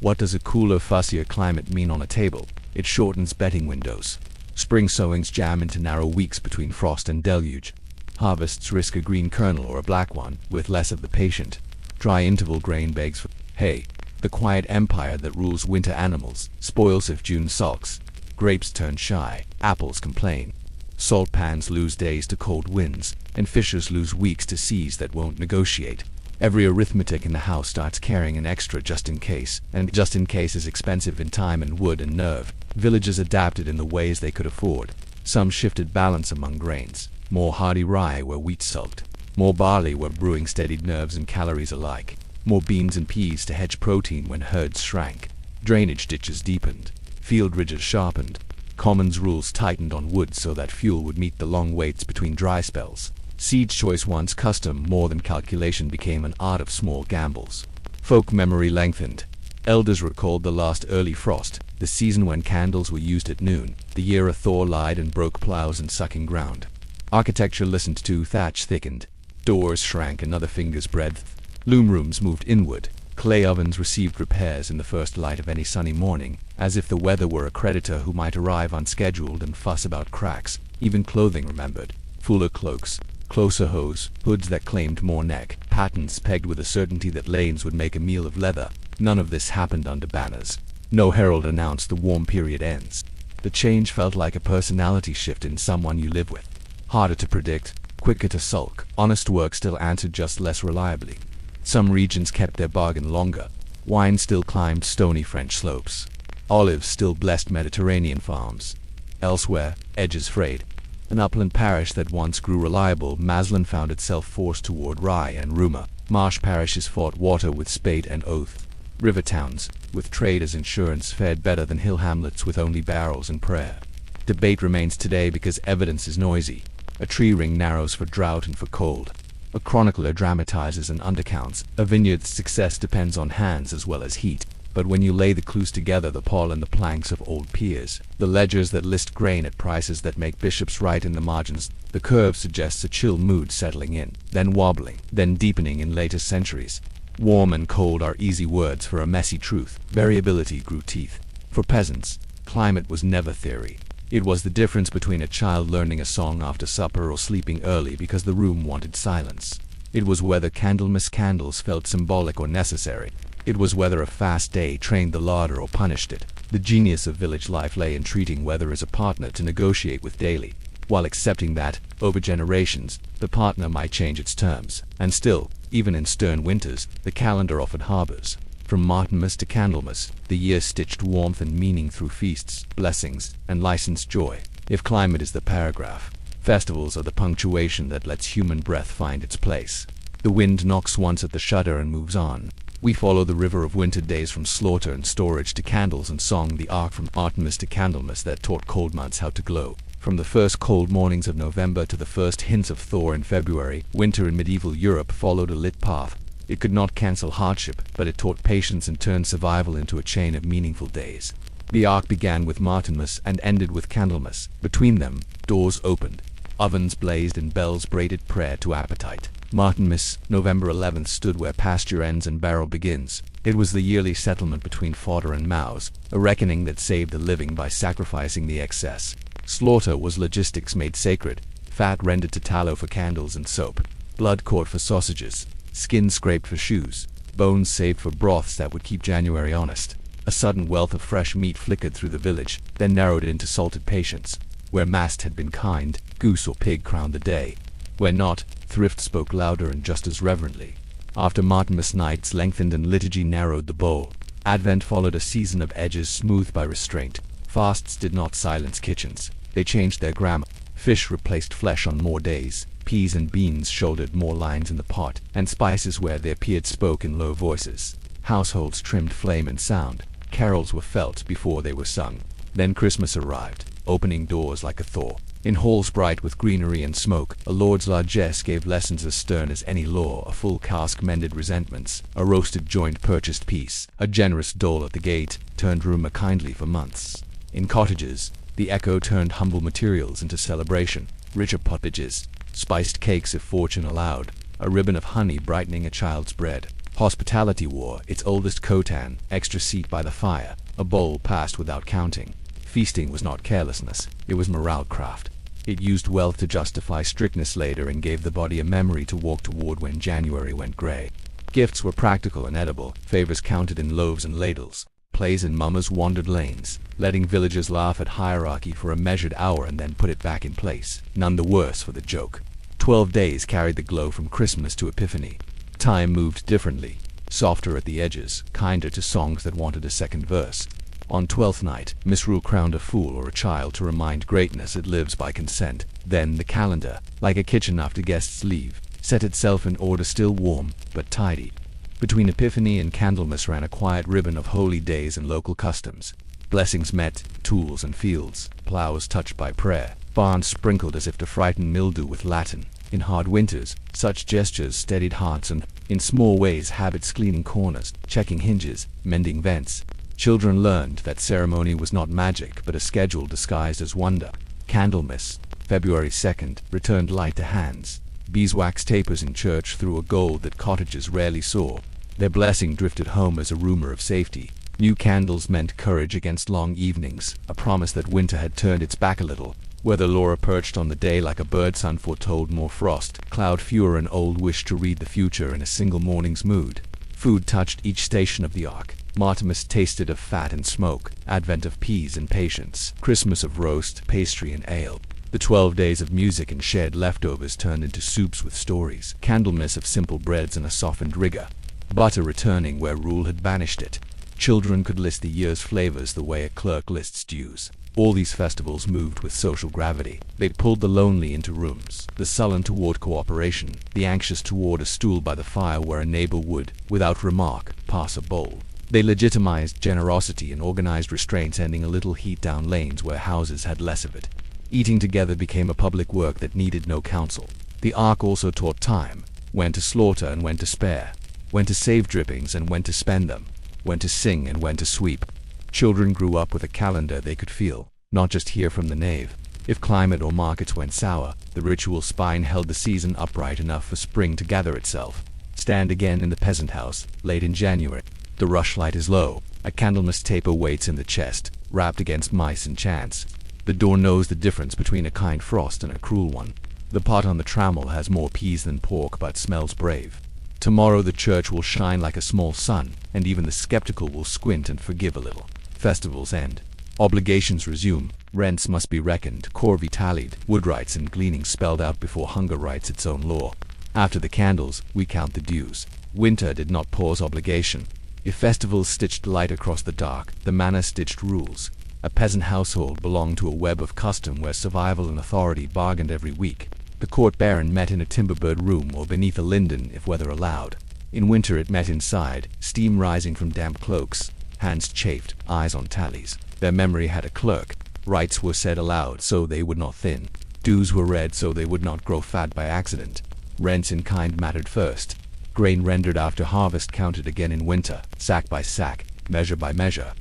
What does a cooler, fussier climate mean on a table? It shortens betting windows. Spring sowings jam into narrow weeks between frost and deluge. Harvests risk a green kernel or a black one, with less of the patient. Dry interval grain begs for hay. The quiet empire that rules winter animals spoils if June sulks. Grapes turn shy, apples complain. Salt pans lose days to cold winds, and fishers lose weeks to seas that won't negotiate. Every arithmetic in the house starts carrying an extra just in case, and just in case is expensive in time and wood and nerve. Villages adapted in the ways they could afford. Some shifted balance among grains. More hardy rye where wheat sulked. More barley where brewing steadied nerves and calories alike. More beans and peas to hedge protein when herds shrank. Drainage ditches deepened. Field ridges sharpened. Commons rules tightened on wood so that fuel would meet the long waits between dry spells. Seed choice, once custom more than calculation, became an art of small gambles. Folk memory lengthened. Elders recalled the last early frost, the season when candles were used at noon, the year a thaw lied and broke plows and sucking ground. Architecture listened to, thatch thickened. Doors shrank another finger's breadth. Loom rooms moved inward. Clay ovens received repairs in the first light of any sunny morning, as if the weather were a creditor who might arrive unscheduled and fuss about cracks. Even clothing remembered. Fuller cloaks, closer hose, hoods that claimed more neck, patterns pegged with a certainty that lanes would make a meal of leather. None of this happened under banners. No herald announced the warm period ends. The change felt like a personality shift in someone you live with. Harder to predict, quicker to sulk. Honest work still answered, just less reliably. Some regions kept their bargain longer. Wine still climbed stony French slopes. Olives still blessed Mediterranean farms. Elsewhere, edges frayed. An upland parish that once grew reliable, Maslin, found itself forced toward rye and rumour. Marsh parishes fought water with spade and oath. River towns, with trade as insurance, fared better than hill hamlets with only barrels and prayer. Debate remains today because evidence is noisy. A tree ring narrows for drought and for cold. A chronicler dramatizes and undercounts. A vineyard's success depends on hands as well as heat. But when you lay the clues together, the Paul and the planks of old peers, the ledgers that list grain at prices that make bishops write in the margins, the curve suggests a chill mood settling in, then wobbling, then deepening in later centuries. Warm and cold are easy words for a messy truth. Variability grew teeth. For peasants, climate was never theory. It was the difference between a child learning a song after supper or sleeping early because the room wanted silence. It was whether Candlemas candles felt symbolic or necessary. It was whether a fast day trained the larder or punished it. The genius of village life lay in treating weather as a partner to negotiate with daily, while accepting that, over generations, the partner might change its terms. And still, even in stern winters, the calendar offered harbors. From Martinmas to Candlemas, the year stitched warmth and meaning through feasts, blessings, and licensed joy. If climate is the paragraph, festivals are the punctuation that lets human breath find its place. The wind knocks once at the shutter and moves on. We follow the river of winter days from slaughter and storage to candles and song, the arc from Martinmas to Candlemas that taught cold months how to glow. From the first cold mornings of November to the first hints of thaw in February, winter in medieval Europe followed a lit path. It could not cancel hardship, but it taught patience and turned survival into a chain of meaningful days. The arc began with Martinmas and ended with Candlemas. Between them, doors opened. Ovens blazed and bells braided prayer to appetite. Martinmas, November 11th, stood where pasture ends and barrow begins. It was the yearly settlement between fodder and mows, a reckoning that saved the living by sacrificing the excess. Slaughter was logistics made sacred, fat rendered to tallow for candles and soap, blood caught for sausages, skin scraped for shoes, bones saved for broths that would keep January honest. A sudden wealth of fresh meat flickered through the village, then narrowed into salted patience. Where mast had been kind, goose or pig crowned the day. Where not, thrift spoke louder and just as reverently. After Martinmas nights lengthened and liturgy narrowed the bowl, Advent followed a season of edges smoothed by restraint. Fasts did not silence kitchens. They changed their grammar. Fish replaced flesh on more days. Peas and beans shouldered more lines in the pot, and spices where they appeared spoke in low voices. Households trimmed flame and sound. Carols were felt before they were sung. Then Christmas arrived, opening doors like a thaw. In halls bright with greenery and smoke, a lord's largesse gave lessons as stern as any law. A full cask mended resentments, a roasted joint purchased peace, a generous dole at the gate turned rumour kindly for months. In cottages, the echo turned humble materials into celebration, richer pottages, spiced cakes if fortune allowed, a ribbon of honey brightening a child's bread. Hospitality wore its oldest cotan, extra seat by the fire, a bowl passed without counting. Feasting was not carelessness, it was morale craft. It used wealth to justify strictness later and gave the body a memory to walk toward when January went grey. Gifts were practical and edible, favors counted in loaves and ladles. Plays and mummers wandered lanes, letting villagers laugh at hierarchy for a measured hour and then put it back in place, none the worse for the joke. 12 days carried the glow from Christmas to Epiphany. Time moved differently, softer at the edges, kinder to songs that wanted a second verse. On 12th night, misrule crowned a fool or a child to remind greatness it lives by consent. Then the calendar, like a kitchen after guests leave, set itself in order, still warm, but tidy. Between Epiphany and Candlemas ran a quiet ribbon of holy days and local customs. Blessings met, tools and fields, plows touched by prayer, barns sprinkled as if to frighten mildew with Latin. In hard winters, such gestures steadied hearts and, in small ways, habits cleaning corners, checking hinges, mending vents. Children learned that ceremony was not magic but a schedule disguised as wonder. Candlemas, February 2nd, returned light to hands. Beeswax tapers in church threw a gold that cottages rarely saw. Their blessing drifted home as a rumor of safety. New candles meant courage against long evenings, a promise that winter had turned its back a little. Whether Laura perched on the day like a bird, sun foretold more frost, cloud fewer, an old wish to read the future in a single morning's mood. Food touched each station of the arc. Martinmas tasted of fat and smoke, Advent of peas and patience, Christmas of roast, pastry and ale. The 12 days of music and shared leftovers turned into soups with stories, Candlemas of simple breads and a softened rigor. Butter returning where rule had banished it. Children could list the year's flavors the way a clerk lists dues. All these festivals moved with social gravity. They pulled the lonely into rooms, the sullen toward cooperation, the anxious toward a stool by the fire where a neighbor would, without remark, pass a bowl. They legitimized generosity and organized restraint, sending a little heat down lanes where houses had less of it. Eating together became a public work that needed no counsel. The ark also taught time, when to slaughter and when to spare, when to save drippings and when to spend them, when to sing and when to sweep. Children grew up with a calendar they could feel, not just hear from the nave. If climate or markets went sour, the ritual spine held the season upright enough for spring to gather itself. Stand again in the peasant house, late in January. The rushlight is low. A Candlemas taper waits in the chest, wrapped against mice and chance. The door knows the difference between a kind frost and a cruel one. The pot on the trammel has more peas than pork but smells brave. Tomorrow the church will shine like a small sun, and even the skeptical will squint and forgive a little. Festivals end. Obligations resume. Rents must be reckoned, corvée tallied, wood rights and gleaning spelled out before hunger writes its own law. After the candles, we count the dues. Winter did not pause obligation. If festivals stitched light across the dark, the manor stitched rules. A peasant household belonged to a web of custom where survival and authority bargained every week. The court baron met in a timber-bird room or beneath a linden if weather allowed. In winter it met inside, steam rising from damp cloaks. Hands chafed, eyes on tallies. Their memory had a clerk. Rights were said aloud so they would not thin. Dues were read so they would not grow fat by accident. Rents in kind mattered first. Grain rendered after harvest counted again in winter, sack by sack, measure by measure.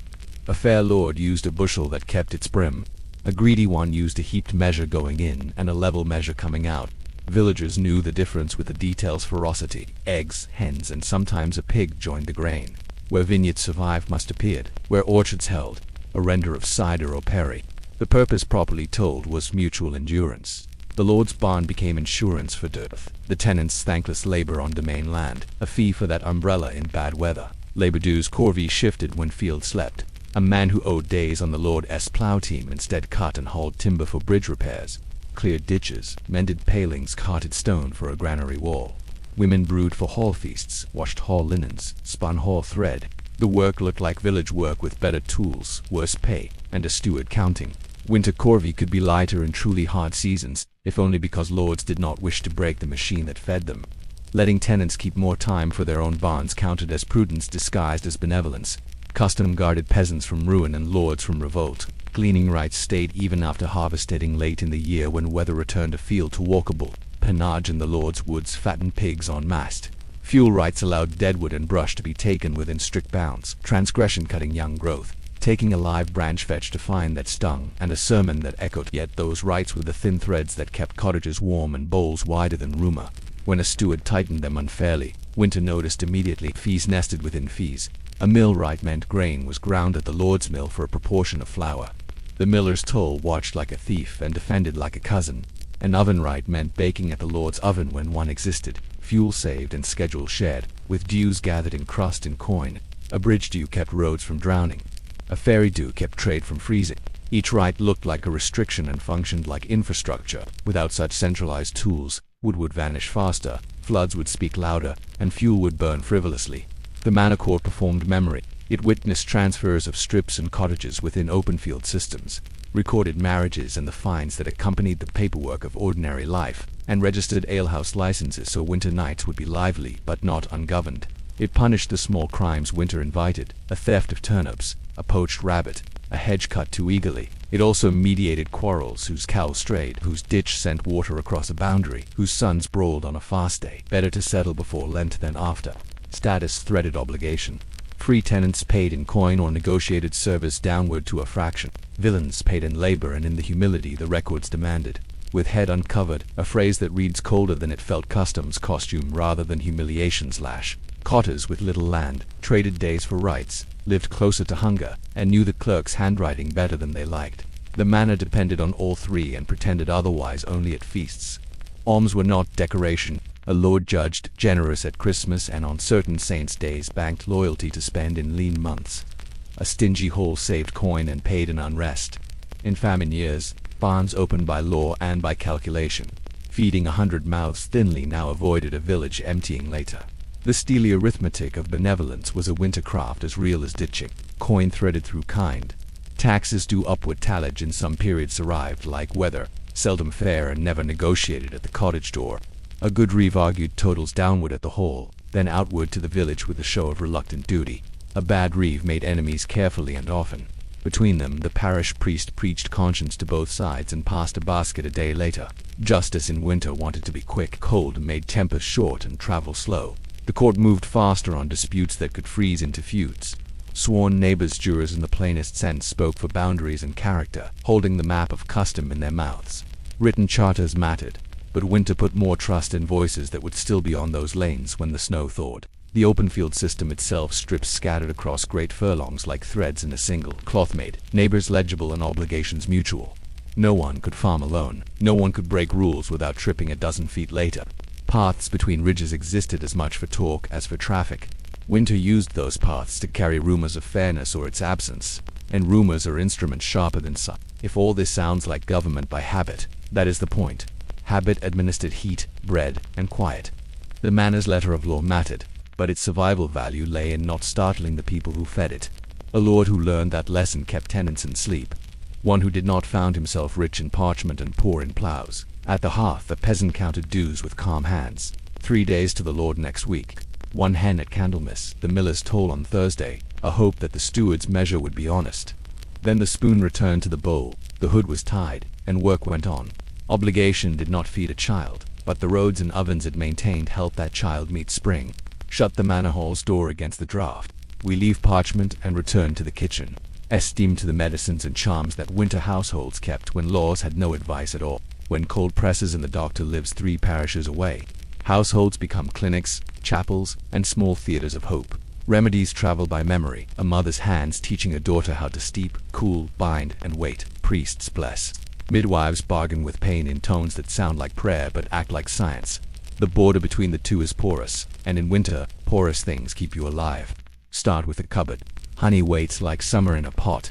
A fair lord used a bushel that kept its brim. A greedy one used a heaped measure going in and a level measure coming out. Villagers knew the difference with the details: ferocity, eggs, hens, and sometimes a pig joined the grain. Where vineyards survived must appeared, where orchards held, a render of cider or perry. The purpose properly told was mutual endurance. The lord's barn became insurance for dearth, the tenant's thankless labor on domain land, a fee for that umbrella in bad weather. Labor dues corvée shifted when fields slept. A man who owed days on the lord's plow team instead cut and hauled timber for bridge repairs, cleared ditches, mended palings, carted stone for a granary wall. Women brewed for hall feasts, washed hall linens, spun hall thread. The work looked like village work with better tools, worse pay, and a steward counting. Winter corvée could be lighter in truly hard seasons, if only because lords did not wish to break the machine that fed them. Letting tenants keep more time for their own barns counted as prudence disguised as benevolence. Custom guarded peasants from ruin and lords from revolt. Gleaning rights stayed even after harvesting late in the year when weather returned a field to walkable. Pannage in the lord's woods fattened pigs en masse. Fuel rights allowed deadwood and brush to be taken within strict bounds. Transgression cutting young growth. Taking a live branch fetched to find that stung, and a sermon that echoed. Yet those rights were the thin threads that kept cottages warm and bowls wider than rumor. When a steward tightened them unfairly, winter noticed immediately. Fees nested within fees. A mill right meant grain was ground at the lord's mill for a proportion of flour. The miller's toll watched like a thief and defended like a cousin. An oven right meant baking at the lord's oven when one existed. Fuel saved and schedule shared, with dues gathered in crust and coin. A bridge due kept roads from drowning. A ferry due kept trade from freezing. Each right looked like a restriction and functioned like infrastructure. Without such centralized tools, wood would vanish faster, floods would speak louder, and fuel would burn frivolously. The manor court performed memory. It witnessed transfers of strips and cottages within open field systems, recorded marriages and the fines that accompanied the paperwork of ordinary life, and registered alehouse licenses so winter nights would be lively but not ungoverned. It punished the small crimes winter invited: a theft of turnips, a poached rabbit, a hedge cut too eagerly. It also mediated quarrels: whose cow strayed, whose ditch sent water across a boundary, whose sons brawled on a fast day. Better to settle before Lent than after. Status threaded obligation. Free tenants paid in coin or negotiated service downward to a fraction. Villains paid in labor and in the humility the records demanded. With head uncovered, a phrase that reads colder than it felt: customs costume rather than humiliation's lash. Cotters with little land traded days for rights, lived closer to hunger, and knew the clerk's handwriting better than they liked. The manor depended on all three and pretended otherwise only at feasts. Alms were not decoration. A lord judged generous at Christmas and on certain saints' days banked loyalty to spend in lean months. A stingy hole saved coin and paid in unrest. In famine years, barns opened by law and by calculation. Feeding 100 mouths thinly now avoided a village emptying later. The steely arithmetic of benevolence was a winter craft as real as ditching. Coin threaded through kind. Taxes due upward tallage in some periods arrived like weather, seldom fair and never negotiated at the cottage door. A good reeve argued totals downward at the hall, then outward to the village with a show of reluctant duty. A bad reeve made enemies carefully and often. Between them, the parish priest preached conscience to both sides and passed a basket a day later. Justice in winter wanted to be quick. Cold made tempers short and travel slow. The court moved faster on disputes that could freeze into feuds. Sworn neighbors, jurors in the plainest sense, spoke for boundaries and character, holding the map of custom in their mouths. Written charters mattered, but winter put more trust in voices that would still be on those lanes when the snow thawed. The open field system itself, strips scattered across great furlongs like threads in a single cloth made, neighbors legible and obligations mutual. No one could farm alone. No one could break rules without tripping a dozen feet later. Paths between ridges existed as much for talk as for traffic. Winter used those paths to carry rumors of fairness or its absence, and rumors are instruments sharper than sun. If all this sounds like government by habit, that is the point. Habit administered heat, bread, and quiet. The manor's letter of law mattered, but its survival value lay in not startling the people who fed it. A lord who learned that lesson kept tenants in sleep. One who did not found himself rich in parchment and poor in plows. At the hearth, the peasant counted dues with calm hands. 3 days to the lord next week. 1 hen at Candlemas, the miller's toll on Thursday, a hope that the steward's measure would be honest. Then the spoon returned to the bowl, the hood was tied, and work went on. Obligation did not feed a child, but the roads and ovens it maintained helped that child meet spring. Shut the manor hall's door against the draught. We leave parchment and return to the kitchen. Esteem to the medicines and charms that winter households kept when laws had no advice at all. When cold presses and the doctor lives 3 parishes away. Households become clinics, chapels, and small theaters of hope. Remedies travel by memory, a mother's hands teaching a daughter how to steep, cool, bind, and wait. Priests bless. Midwives bargain with pain in tones that sound like prayer but act like science. The border between the two is porous, and in winter, porous things keep you alive. Start with a cupboard. Honey waits like summer in a pot.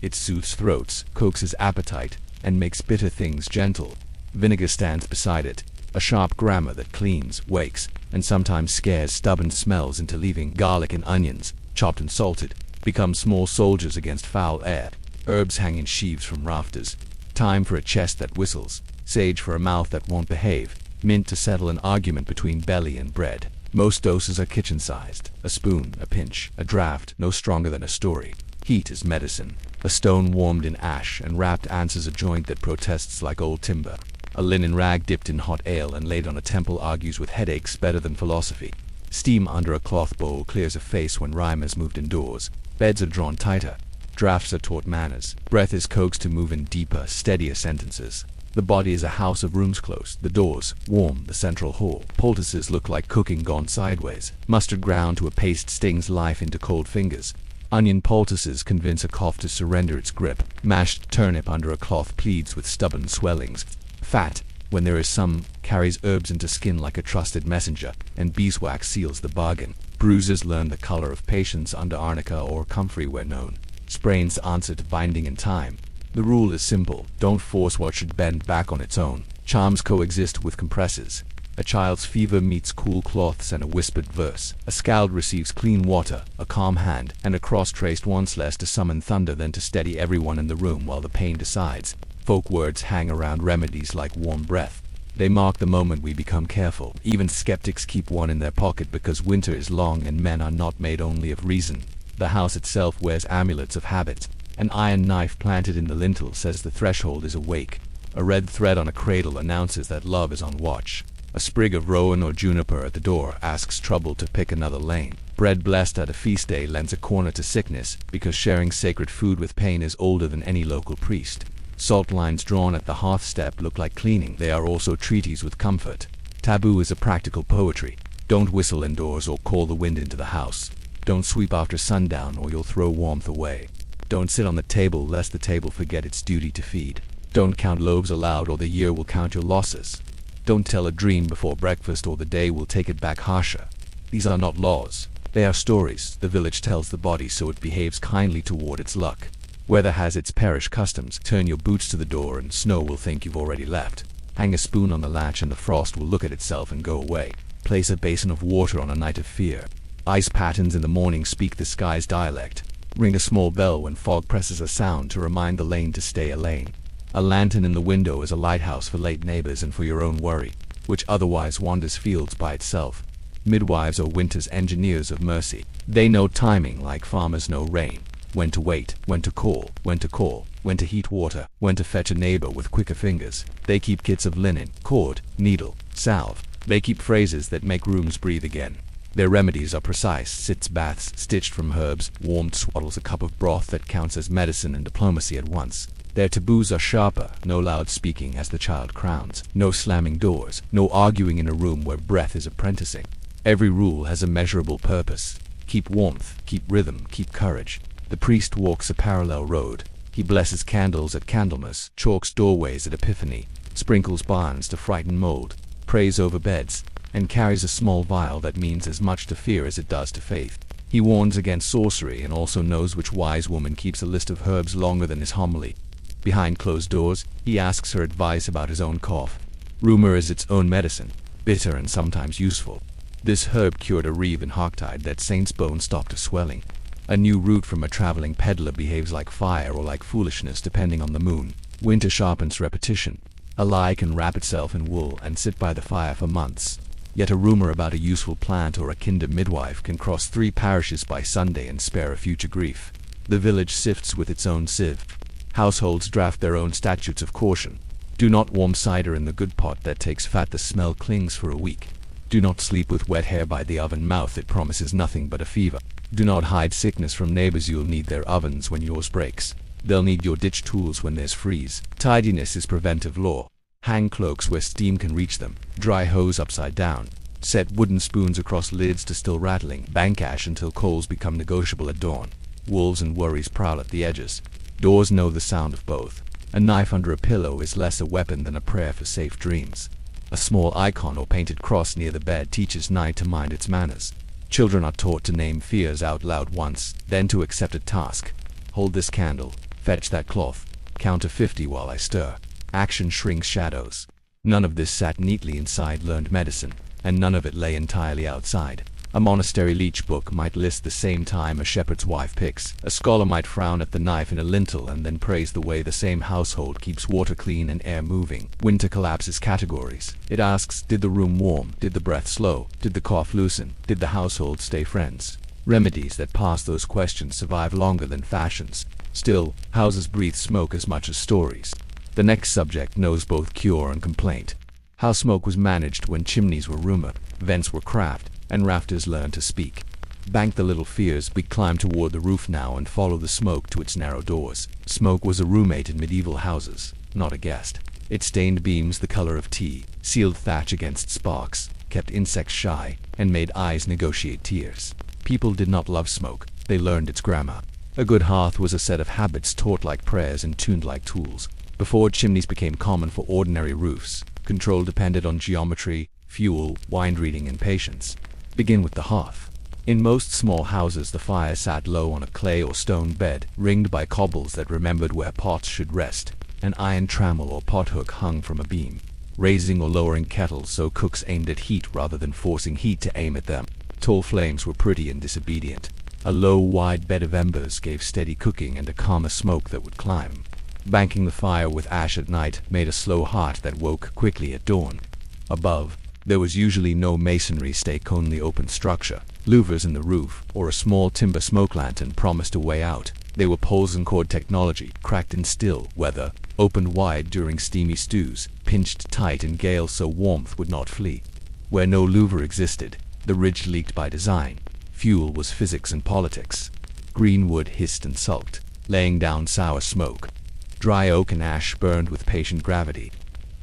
It soothes throats, coaxes appetite, and makes bitter things gentle. Vinegar stands beside it, a sharp grammar that cleans, wakes, and sometimes scares stubborn smells into leaving. Garlic and onions, chopped and salted, become small soldiers against foul air. Herbs hang in sheaves from rafters. Thyme for a chest that whistles, sage for a mouth that won't behave, mint to settle an argument between belly and bread. Most doses are kitchen-sized, a spoon, a pinch, a draught, no stronger than a story. Heat is medicine. A stone warmed in ash and wrapped answers a joint that protests like old timber. A linen rag dipped in hot ale and laid on a temple argues with headaches better than philosophy. Steam under a cloth bowl clears a face when rhyme has moved indoors. Beds are drawn tighter. Drafts are taught manners. Breath is coaxed to move in deeper, steadier sentences. The body is a house of rooms closed, the doors warm, the central hall. Poultices look like cooking gone sideways. Mustard ground to a paste stings life into cold fingers. Onion poultices convince a cough to surrender its grip. Mashed turnip under a cloth pleads with stubborn swellings. Fat, when there is some, carries herbs into skin like a trusted messenger, and beeswax seals the bargain. Bruises learn the color of patience under arnica or comfrey where known. Sprains answer to binding in time. The rule is simple, don't force what should bend back on its own. Charms coexist with compresses. A child's fever meets cool cloths and a whispered verse. A scald receives clean water, a calm hand, and a cross traced once less to summon thunder than to steady everyone in the room while the pain decides. Folk words hang around remedies like warm breath. They mark the moment we become careful. Even skeptics keep one in their pocket because winter is long and men are not made only of reason. The house itself wears amulets of habit. An iron knife planted in the lintel says the threshold is awake. A red thread on a cradle announces that love is on watch. A sprig of rowan or juniper at the door asks trouble to pick another lane. Bread blessed at a feast day lends a corner to sickness because sharing sacred food with pain is older than any local priest. Salt lines drawn at the hearth step look like cleaning. They are also treaties with comfort. Taboo is a practical poetry. Don't whistle indoors or call the wind into the house. Don't sweep after sundown or you'll throw warmth away. Don't sit on the table lest the table forget its duty to feed. Don't count loaves aloud or the year will count your losses. Don't tell a dream before breakfast or the day will take it back harsher. These are not laws. They are stories. The village tells the body so it behaves kindly toward its luck. Weather has its parish customs. Turn your boots to the door and snow will think you've already left. Hang a spoon on the latch and the frost will look at itself and go away. Place a basin of water on a night of fear. Ice patterns in the morning speak the sky's dialect. Ring a small bell when fog presses a sound to remind the lane to stay a lane. A lantern in the window is a lighthouse for late neighbors and for your own worry, which otherwise wanders fields by itself. Midwives are winter's engineers of mercy. They know timing like farmers know rain. When to wait, when to call, when to heat water, when to fetch a neighbor with quicker fingers. They keep kits of linen, cord, needle, salve. They keep phrases that make rooms breathe again. Their remedies are precise, sitz baths stitched from herbs, warmed swaddles a cup of broth that counts as medicine and diplomacy at once. Their taboos are sharper, no loud speaking as the child crowns, no slamming doors, no arguing in a room where breath is apprenticing. Every rule has a measurable purpose. Keep warmth, keep rhythm, keep courage. The priest walks a parallel road. He blesses candles at Candlemas, chalks doorways at Epiphany, sprinkles barns to frighten mold, prays over beds, and carries a small vial that means as much to fear as it does to faith. He warns against sorcery and also knows which wise woman keeps a list of herbs longer than his homily. Behind closed doors, he asks her advice about his own cough. Rumor is its own medicine, bitter and sometimes useful. This herb cured a reeve in Hogtide that saint's bone stopped a swelling. A new root from a traveling peddler behaves like fire or like foolishness depending on the moon. Winter sharpens repetition. A lie can wrap itself in wool and sit by the fire for months. Yet a rumor about a useful plant or a kinder midwife can cross 3 parishes by Sunday and spare a future grief. The village sifts with its own sieve. Households draft their own statutes of caution. Do not warm cider in the good pot that takes fat, the smell clings for a week. Do not sleep with wet hair by the oven mouth, it promises nothing but a fever. Do not hide sickness from neighbors, you'll need their ovens when yours breaks. They'll need your ditch tools when there's freeze. Tidiness is preventive law. Hang cloaks where steam can reach them. Dry hose upside down. Set wooden spoons across lids to still rattling. Bank ash until coals become negotiable at dawn. Wolves and worries prowl at the edges. Doors know the sound of both. A knife under a pillow is less a weapon than a prayer for safe dreams. A small icon or painted cross near the bed teaches night to mind its manners. Children are taught to name fears out loud once, then to accept a task. Hold this candle, fetch that cloth, count to 50 while I stir. Action shrinks shadows. None of this sat neatly inside learned medicine, and none of it lay entirely outside. A monastery leech book might list the same time a shepherd's wife picks. A scholar might frown at the knife in a lintel and then praise the way the same household keeps water clean and air moving. Winter collapses categories. It asks, did the room warm? Did the breath slow? Did the cough loosen? Did the household stay friends? Remedies that pass those questions survive longer than fashions. Still, houses breathe smoke as much as stories. The next subject knows both cure and complaint. How smoke was managed when chimneys were rumor, vents were craft, and rafters learned to speak. Bank the little fears, we climb toward the roof now and follow the smoke to its narrow doors. Smoke was a roommate in medieval houses, not a guest. It stained beams the color of tea, sealed thatch against sparks, kept insects shy, and made eyes negotiate tears. People did not love smoke, they learned its grammar. A good hearth was a set of habits taught like prayers and tuned like tools. Before chimneys became common for ordinary roofs, control depended on geometry, fuel, wine reading, and patience. Begin with the hearth. In most small houses the fire sat low on a clay or stone bed, ringed by cobbles that remembered where pots should rest. An iron trammel or pothook hung from a beam, raising or lowering kettles so cooks aimed at heat rather than forcing heat to aim at them. Tall flames were pretty and disobedient. A low, wide bed of embers gave steady cooking and a calmer smoke that would climb. Banking the fire with ash at night made a slow heart that woke quickly at dawn. Above, there was usually no masonry stake, only open structure. Louvers in the roof, or a small timber smoke lantern promised a way out. They were poles and cord technology, cracked in still weather, opened wide during steamy stews, pinched tight in gales so warmth would not flee. Where no louver existed, the ridge leaked by design. Fuel was physics and politics. Green wood hissed and sulked, laying down sour smoke. Dry oak and ash burned with patient gravity.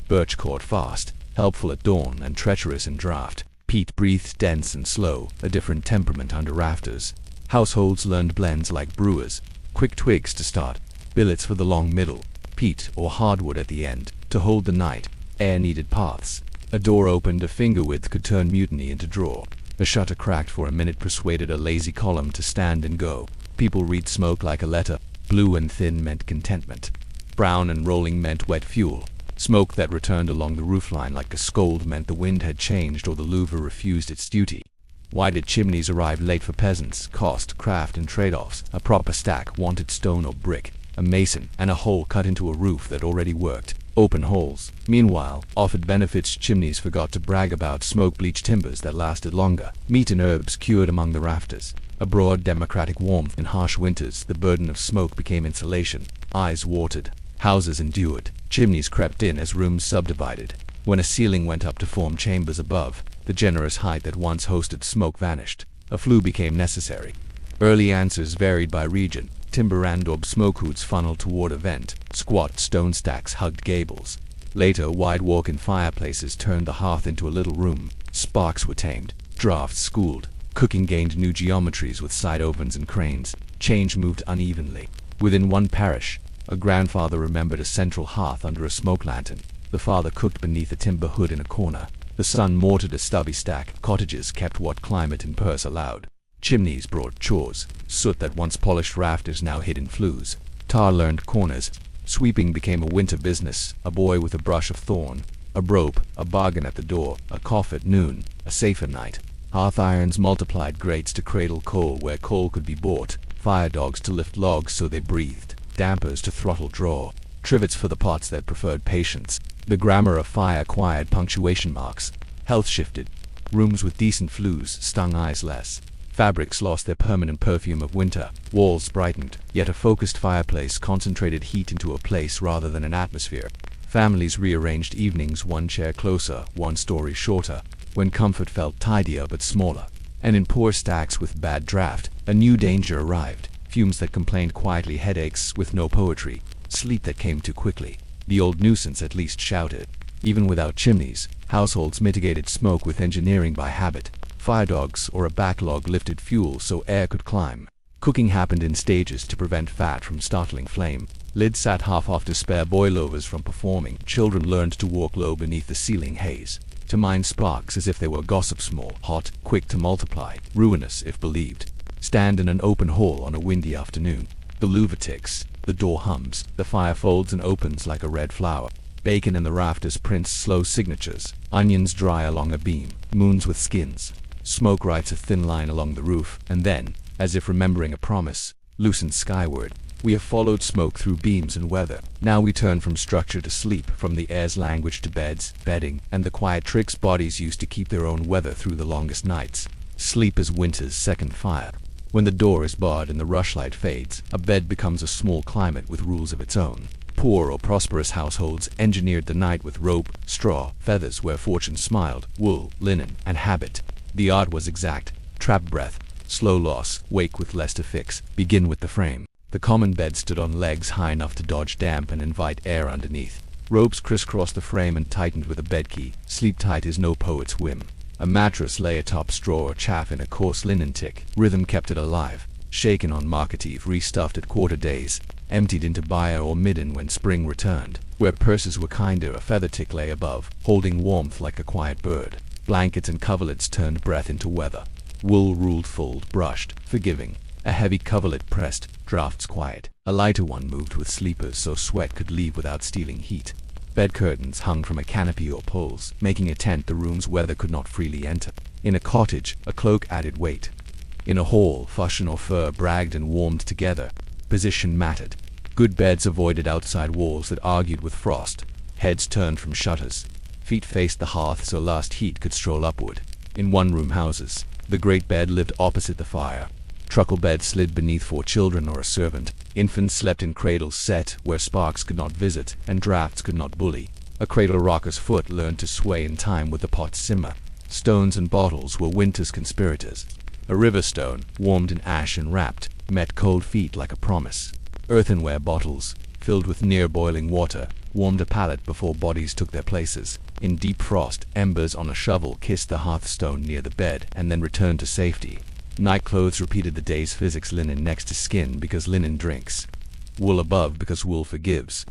Birch caught fast, helpful at dawn and treacherous in draught. Peat breathed dense and slow, a different temperament under rafters. Households learned blends like brewers. Quick twigs to start, billets for the long middle, peat or hardwood at the end, to hold the night. Air needed paths. A door opened a finger width could turn mutiny into draw. A shutter cracked for a minute persuaded a lazy column to stand and go. People read smoke like a letter. Blue and thin meant contentment. Brown and rolling meant wet fuel. Smoke that returned along the roofline like a scold meant the wind had changed or the louver refused its duty. Why did chimneys arrive late for peasants? Cost, craft, and trade-offs. A proper stack wanted stone or brick, a mason, and a hole cut into a roof that already worked. Open holes. Meanwhile, offered benefits. Chimneys forgot to brag about smoke-bleached timbers that lasted longer. Meat and herbs cured among the rafters. A broad democratic warmth. In harsh winters, the burden of smoke became insulation. Eyes watered. Houses endured. Chimneys crept in as rooms subdivided. When a ceiling went up to form chambers above, the generous height that once hosted smoke vanished. A flue became necessary. Early answers varied by region. Timber and or smoke hoods funneled toward a vent. Squat stone stacks hugged gables. Later, wide walk-in fireplaces turned the hearth into a little room. Sparks were tamed. Drafts schooled. Cooking gained new geometries with side ovens and cranes. Change moved unevenly. Within one parish, a grandfather remembered a central hearth under a smoke lantern. The father cooked beneath a timber hood in a corner. The son mortared a stubby stack. Cottages kept what climate and purse allowed. Chimneys brought chores. Soot that once polished rafters now hid in flues. Tar learned corners. Sweeping became a winter business. A boy with a brush of thorn. A rope, a bargain at the door. A cough at noon. A safer night. Hearth irons multiplied grates to cradle coal where coal could be bought. Fire dogs to lift logs so they breathed. Dampers to throttle draw. Trivets for the pots that preferred patience. The grammar of fire acquired punctuation marks. Health shifted. Rooms with decent flues stung eyes less. Fabrics lost their permanent perfume of winter. Walls brightened, yet a focused fireplace concentrated heat into a place rather than an atmosphere. Families rearranged evenings one chair closer, one story shorter, when comfort felt tidier but smaller. And in poor stacks with bad draft, a new danger arrived. Fumes that complained quietly, headaches with no poetry, sleep that came too quickly. The old nuisance at least shouted. Even without chimneys, households mitigated smoke with engineering by habit. Fire dogs or a backlog lifted fuel so air could climb. Cooking happened in stages to prevent fat from startling flame. Lids sat half off to spare boilovers from performing. Children learned to walk low beneath the ceiling haze, to mine sparks as if they were gossip, small, hot, quick to multiply, ruinous if believed. Stand in an open hall on a windy afternoon. The louver ticks, the door hums, the fire folds and opens like a red flower. Bacon in the rafters prints slow signatures. Onions dry along a beam, moons with skins. Smoke writes a thin line along the roof, and then, as if remembering a promise, loosens skyward. We have followed smoke through beams and weather. Now we turn from structure to sleep, from the air's language to beds, bedding, and the quiet tricks bodies use to keep their own weather through the longest nights. Sleep is winter's second fire. When the door is barred and the rushlight fades, a bed becomes a small climate with rules of its own. Poor or prosperous households engineered the night with rope, straw, feathers where fortune smiled, wool, linen, and habit. The art was exact. Trap breath, slow loss, wake with less to fix, begin with the frame. The common bed stood on legs high enough to dodge damp and invite air underneath. Ropes crisscrossed the frame and tightened with a bed key. Sleep tight is no poet's whim. A mattress lay atop straw or chaff in a coarse linen tick. Rhythm kept it alive. Shaken on market eve, restuffed at quarter days, emptied into byre or midden when spring returned. Where purses were kinder, a feather tick lay above, holding warmth like a quiet bird. Blankets and coverlets turned breath into weather. Wool ruled, fold, brushed, forgiving. A heavy coverlet pressed, drafts quiet. A lighter one moved with sleepers so sweat could leave without stealing heat. Bed curtains hung from a canopy or poles, making a tent the room's weather could not freely enter. In a cottage, a cloak added weight. In a hall, fustian or fur bragged and warmed together. Position mattered. Good beds avoided outside walls that argued with frost. Heads turned from shutters. Feet faced the hearth so last heat could stroll upward. In one-room houses, the great bed lived opposite the fire. Truckle beds slid beneath for children or a servant. Infants slept in cradles set where sparks could not visit and drafts could not bully. A cradle rocker's foot learned to sway in time with the pot simmer. Stones and bottles were winter's conspirators. A river stone, warmed in ash and wrapped, met cold feet like a promise. Earthenware bottles, filled with near-boiling water, warmed a palate before bodies took their places. In deep frost, embers on a shovel kissed the hearthstone near the bed and then returned to safety. Night clothes repeated the day's physics, linen next to skin because linen drinks. Wool above because wool forgives.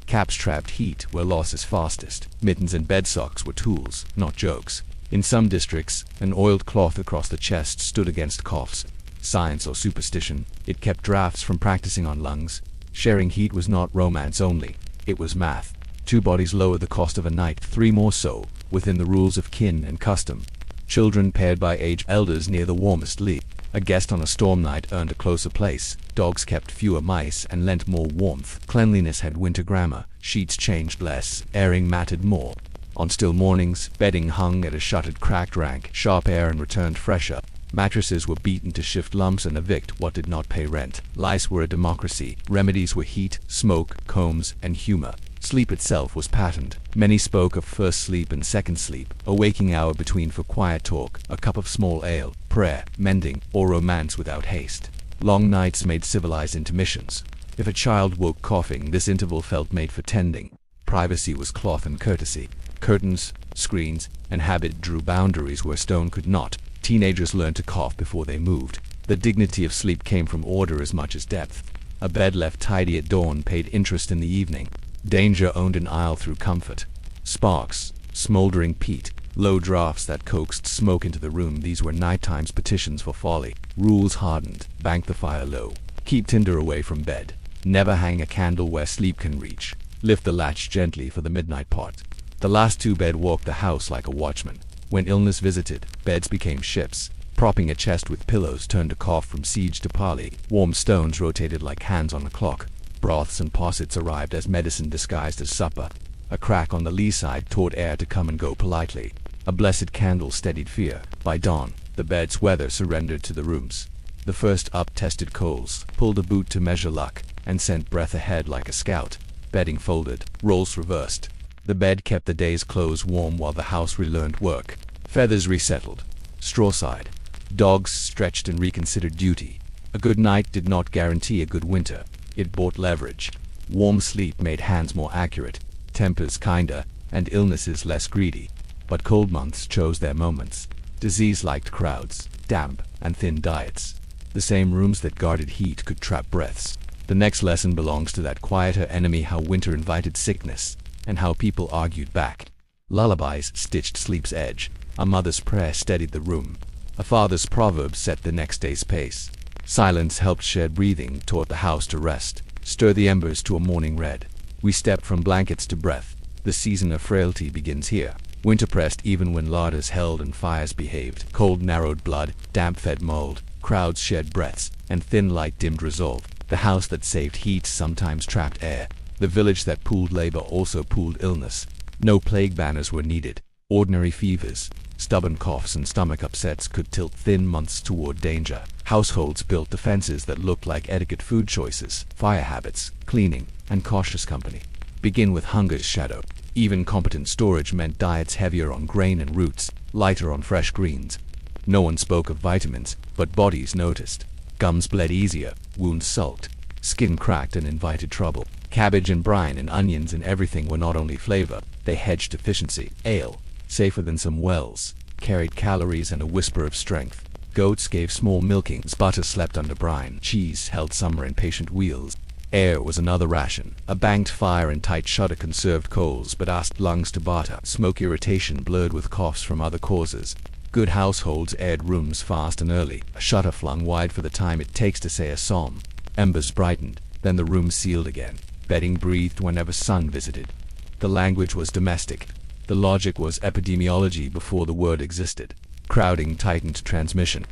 Caps trapped heat where loss is fastest. Mittens and bed socks were tools, not jokes. In some districts, an oiled cloth across the chest stood against coughs. Science or superstition, it kept drafts from practicing on lungs. Sharing heat was not romance only, it was math. 2 bodies lowered the cost of a night, 3 more so, within the rules of kin and custom. Children paired by age, elders near the warmest lee. A guest on a storm night earned a closer place. Dogs kept fewer mice and lent more warmth. Cleanliness had winter grammar. Sheets changed less. Airing mattered more. On still mornings, bedding hung at a shuttered cracked rank. Sharp air and returned fresher. Mattresses were beaten to shift lumps and evict what did not pay rent. Lice were a democracy. Remedies were heat, smoke, combs, and humor. Sleep itself was patterned. Many spoke of first sleep and second sleep, a waking hour between for quiet talk, a cup of small ale, prayer, mending, or romance without haste. Long nights made civilized intermissions. If a child woke coughing, this interval felt made for tending. Privacy was cloth and courtesy. Curtains, screens, and habit drew boundaries where stone could not. Teenagers learned to cough before they moved. The dignity of sleep came from order as much as depth. A bed left tidy at dawn paid interest in the evening. Danger owned an aisle through comfort. Sparks, smoldering peat, low drafts that coaxed smoke into the room, these were nighttime's petitions for folly. Rules hardened, bank the fire low. Keep tinder away from bed. Never hang a candle where sleep can reach. Lift the latch gently for the midnight pot. The last 2 bed walked the house like a watchman. When illness visited, beds became ships. Propping a chest with pillows turned a cough from siege to parley. Warm stones rotated like hands on a clock. Broths and possets arrived as medicine disguised as supper. A crack on the lee side taught air to come and go politely. A blessed candle steadied fear. By dawn, The bed's weather surrendered to the rooms. The first up tested coals, pulled a boot to measure luck, and sent breath ahead like a scout. Bedding folded, roles reversed. The bed kept the day's clothes warm while the house relearned work. Feathers resettled. Straw side. Dogs stretched and reconsidered duty. A good night did not guarantee a good winter. It bought leverage. Warm sleep made hands more accurate, tempers kinder, and illnesses less greedy. But cold months chose their moments. Disease liked crowds, damp, and thin diets. The same rooms that guarded heat could trap breaths. The next lesson belongs to that quieter enemy: how winter invited sickness, and how people argued back. Lullabies stitched sleep's edge. A mother's prayer steadied the room. A father's proverb set the next day's pace. Silence helped shared breathing, taught the house to rest. Stir the embers to a morning red. We stepped from blankets to breath. The season of frailty begins here. Winter pressed even when larders held and fires behaved. Cold narrowed blood, damp fed mold. Crowds shed breaths, and thin light dimmed resolve. The house that saved heat sometimes trapped air. The village that pooled labor also pooled illness. No plague banners were needed. Ordinary fevers, stubborn coughs, and stomach upsets could tilt thin months toward danger. Households built defenses that looked like etiquette: food choices, fire habits, cleaning, and cautious company. Begin with hunger's shadow. Even competent storage meant diets heavier on grain and roots, lighter on fresh greens. No one spoke of vitamins, but bodies noticed. Gums bled easier, wounds sulked, skin cracked and invited trouble. Cabbage and brine and onions and everything were not only flavor, they hedged efficiency. Ale, safer than some wells, carried calories and a whisper of strength. Goats gave small milkings, butter slept under brine, cheese held summer in patient wheels. Air was another ration. A banked fire and tight shutter conserved coals, but asked lungs to barter. Smoke irritation blurred with coughs from other causes. Good households aired rooms fast and early, a shutter flung wide for the time it takes to say a psalm. Embers brightened, then the room sealed again. Bedding breathed whenever sun visited. The language was domestic. The logic was epidemiology before the word existed. Crowding tightened transmission.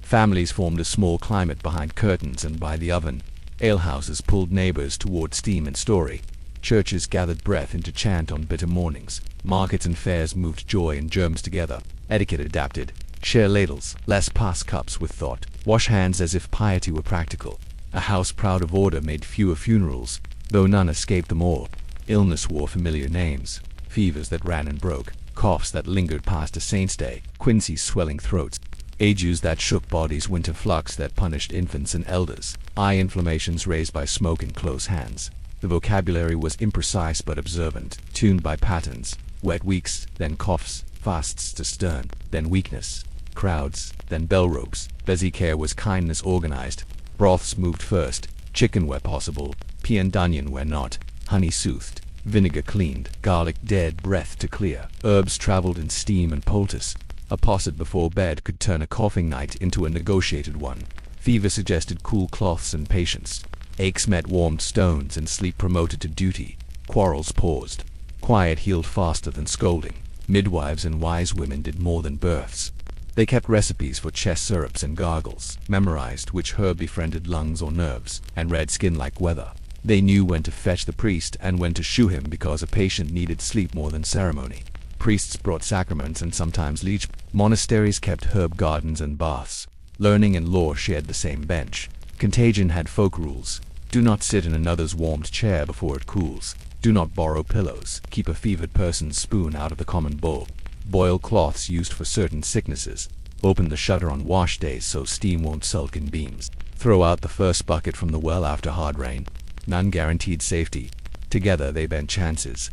Families formed a small climate behind curtains and by the oven. Alehouses pulled neighbors toward steam and story. Churches gathered breath into chant on bitter mornings. Markets and fairs moved joy and germs together. Etiquette adapted. Share ladles, less pass cups with thought. Wash hands as if piety were practical. A house proud of order made fewer funerals, though none escaped them all. Illness wore familiar names. Fevers that ran and broke. Coughs that lingered past a saint's day. Quincy's swelling throats. Agues that shook bodies. Winter flux that punished infants and elders. Eye inflammations raised by smoke and close hands. The vocabulary was imprecise but observant, tuned by patterns. Wet weeks, then coughs, fasts to stern, then weakness. Crowds, then bell ropes. Busy care was kindness organized. Broths moved first, chicken where possible, pea and onion where not, honey soothed, vinegar cleaned, garlic dead breath to clear. Herbs traveled in steam and poultice. A posset before bed could turn a coughing night into a negotiated one. Fever suggested cool cloths and patience. Aches met warmed stones and sleep promoted to duty. Quarrels paused. Quiet healed faster than scolding. Midwives and wise women did more than births. They kept recipes for chest syrups and gargles, memorized which herb befriended lungs or nerves, and read skin like weather. They knew when to fetch the priest and when to shoo him because a patient needed sleep more than ceremony. Priests brought sacraments and sometimes leech. Monasteries kept herb gardens and baths. Learning and lore shared the same bench. Contagion had folk rules. Do not sit in another's warmed chair before it cools. Do not borrow pillows. Keep a fevered person's spoon out of the common bowl. Boil cloths used for certain sicknesses. Open the shutter on wash days so steam won't sulk in beams. Throw out the first bucket from the well after hard rain. None guaranteed safety. Together they bent chances.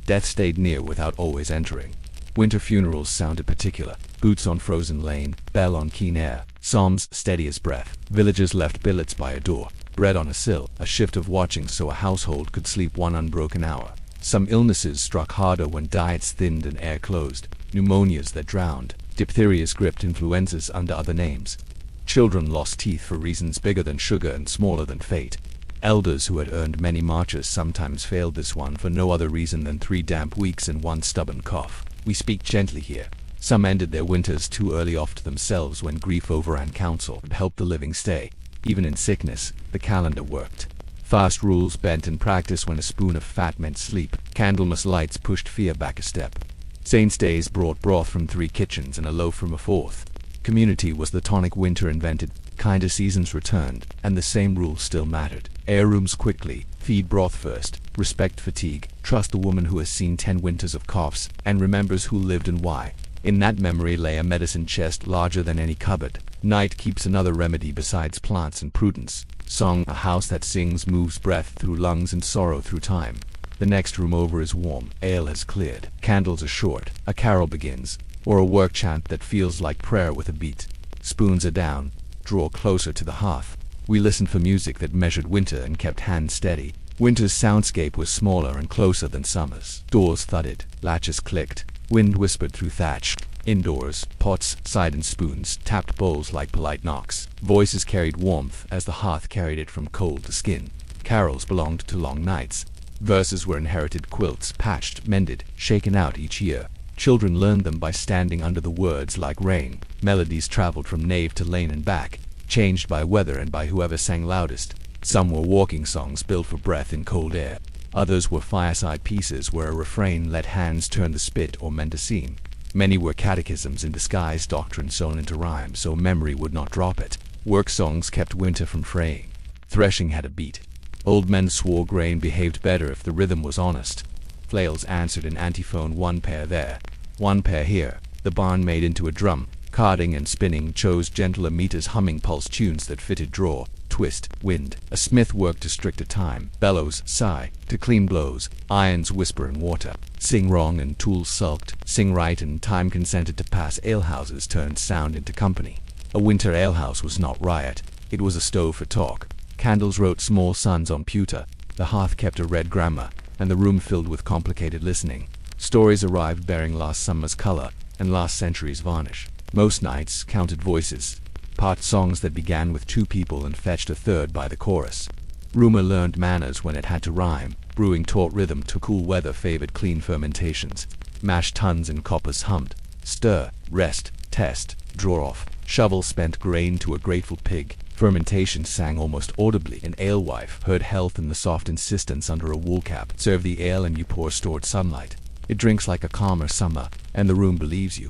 Death stayed near without always entering. Winter funerals sounded particular. Boots on frozen lane, bell on keen air, psalms steady as breath. Villagers left billets by a door, bread on a sill, a shift of watching so a household could sleep one unbroken hour. Some illnesses struck harder when diets thinned and air closed. Pneumonias that drowned, diphtherias gripped influenzas under other names. Children lost teeth for reasons bigger than sugar and smaller than fate. Elders who had earned many marches sometimes failed this one for no other reason than 3 damp weeks and 1 stubborn cough. We speak gently here. Some ended their winters too early off to themselves when grief overran counsel and helped the living stay. Even in sickness, the calendar worked. Fast rules bent in practice when a spoon of fat meant sleep. Candlemas lights pushed fear back a step. Saints' days brought broth from 3 kitchens and a loaf from a 4th. Community was the tonic winter invented, kinder seasons returned, and the same rules still mattered. Air rooms quickly, feed broth first, respect fatigue, trust the woman who has seen 10 winters of coughs, and remembers who lived and why. In that memory lay a medicine chest larger than any cupboard. Night keeps another remedy besides plants and prudence. Song, a house that sings, moves breath through lungs and sorrow through time. The next room over is warm, ale has cleared, candles are short, a carol begins, or a work chant that feels like prayer with a beat. Spoons are down, draw closer to the hearth. We listened for music that measured winter and kept hands steady. Winter's soundscape was smaller and closer than summer's. Doors thudded, latches clicked, wind whispered through thatch. Indoors, pots, side spoons, tapped bowls like polite knocks. Voices carried warmth as the hearth carried it from cold to skin. Carols belonged to long nights. Verses were inherited quilts, patched, mended, shaken out each year. Children learned them by standing under the words like rain. Melodies traveled from nave to lane and back, changed by weather and by whoever sang loudest. Some were walking songs built for breath in cold air. Others were fireside pieces where a refrain let hands turn the spit or mend a seam. Many were catechisms in disguise, doctrine sewn into rhyme so memory would not drop it. Work songs kept winter from fraying. Threshing had a beat. Old men swore grain behaved better if the rhythm was honest. Flails answered in antiphone, one pair there, one pair here. The barn made into a drum. Carding and spinning chose gentler meters, humming pulse tunes that fitted draw, twist, wind. A smith worked to stricter time. Bellows, sigh, to clean blows. Irons whisper in water. Sing wrong and tools sulked. Sing right and time consented to pass. Alehouses turned sound into company. A winter alehouse was not riot. It was a stove for talk. Candles wrote small sons on pewter. The hearth kept a red grammar, and the room filled with complicated listening. Stories arrived bearing last summer's color and last century's varnish. Most nights counted voices, part songs that began with 2 people and fetched a third by the chorus. Rumor learned manners when it had to rhyme. Brewing taught rhythm to cool weather favored clean fermentations. Mashed tons and coppers hummed. Stir, rest, test, draw off. Shovel spent grain to a grateful pig. Fermentation sang almost audibly. An alewife heard health in the soft insistence under a wool cap. Serve the ale and you pour stored sunlight. It drinks like a calmer summer, and the room believes you.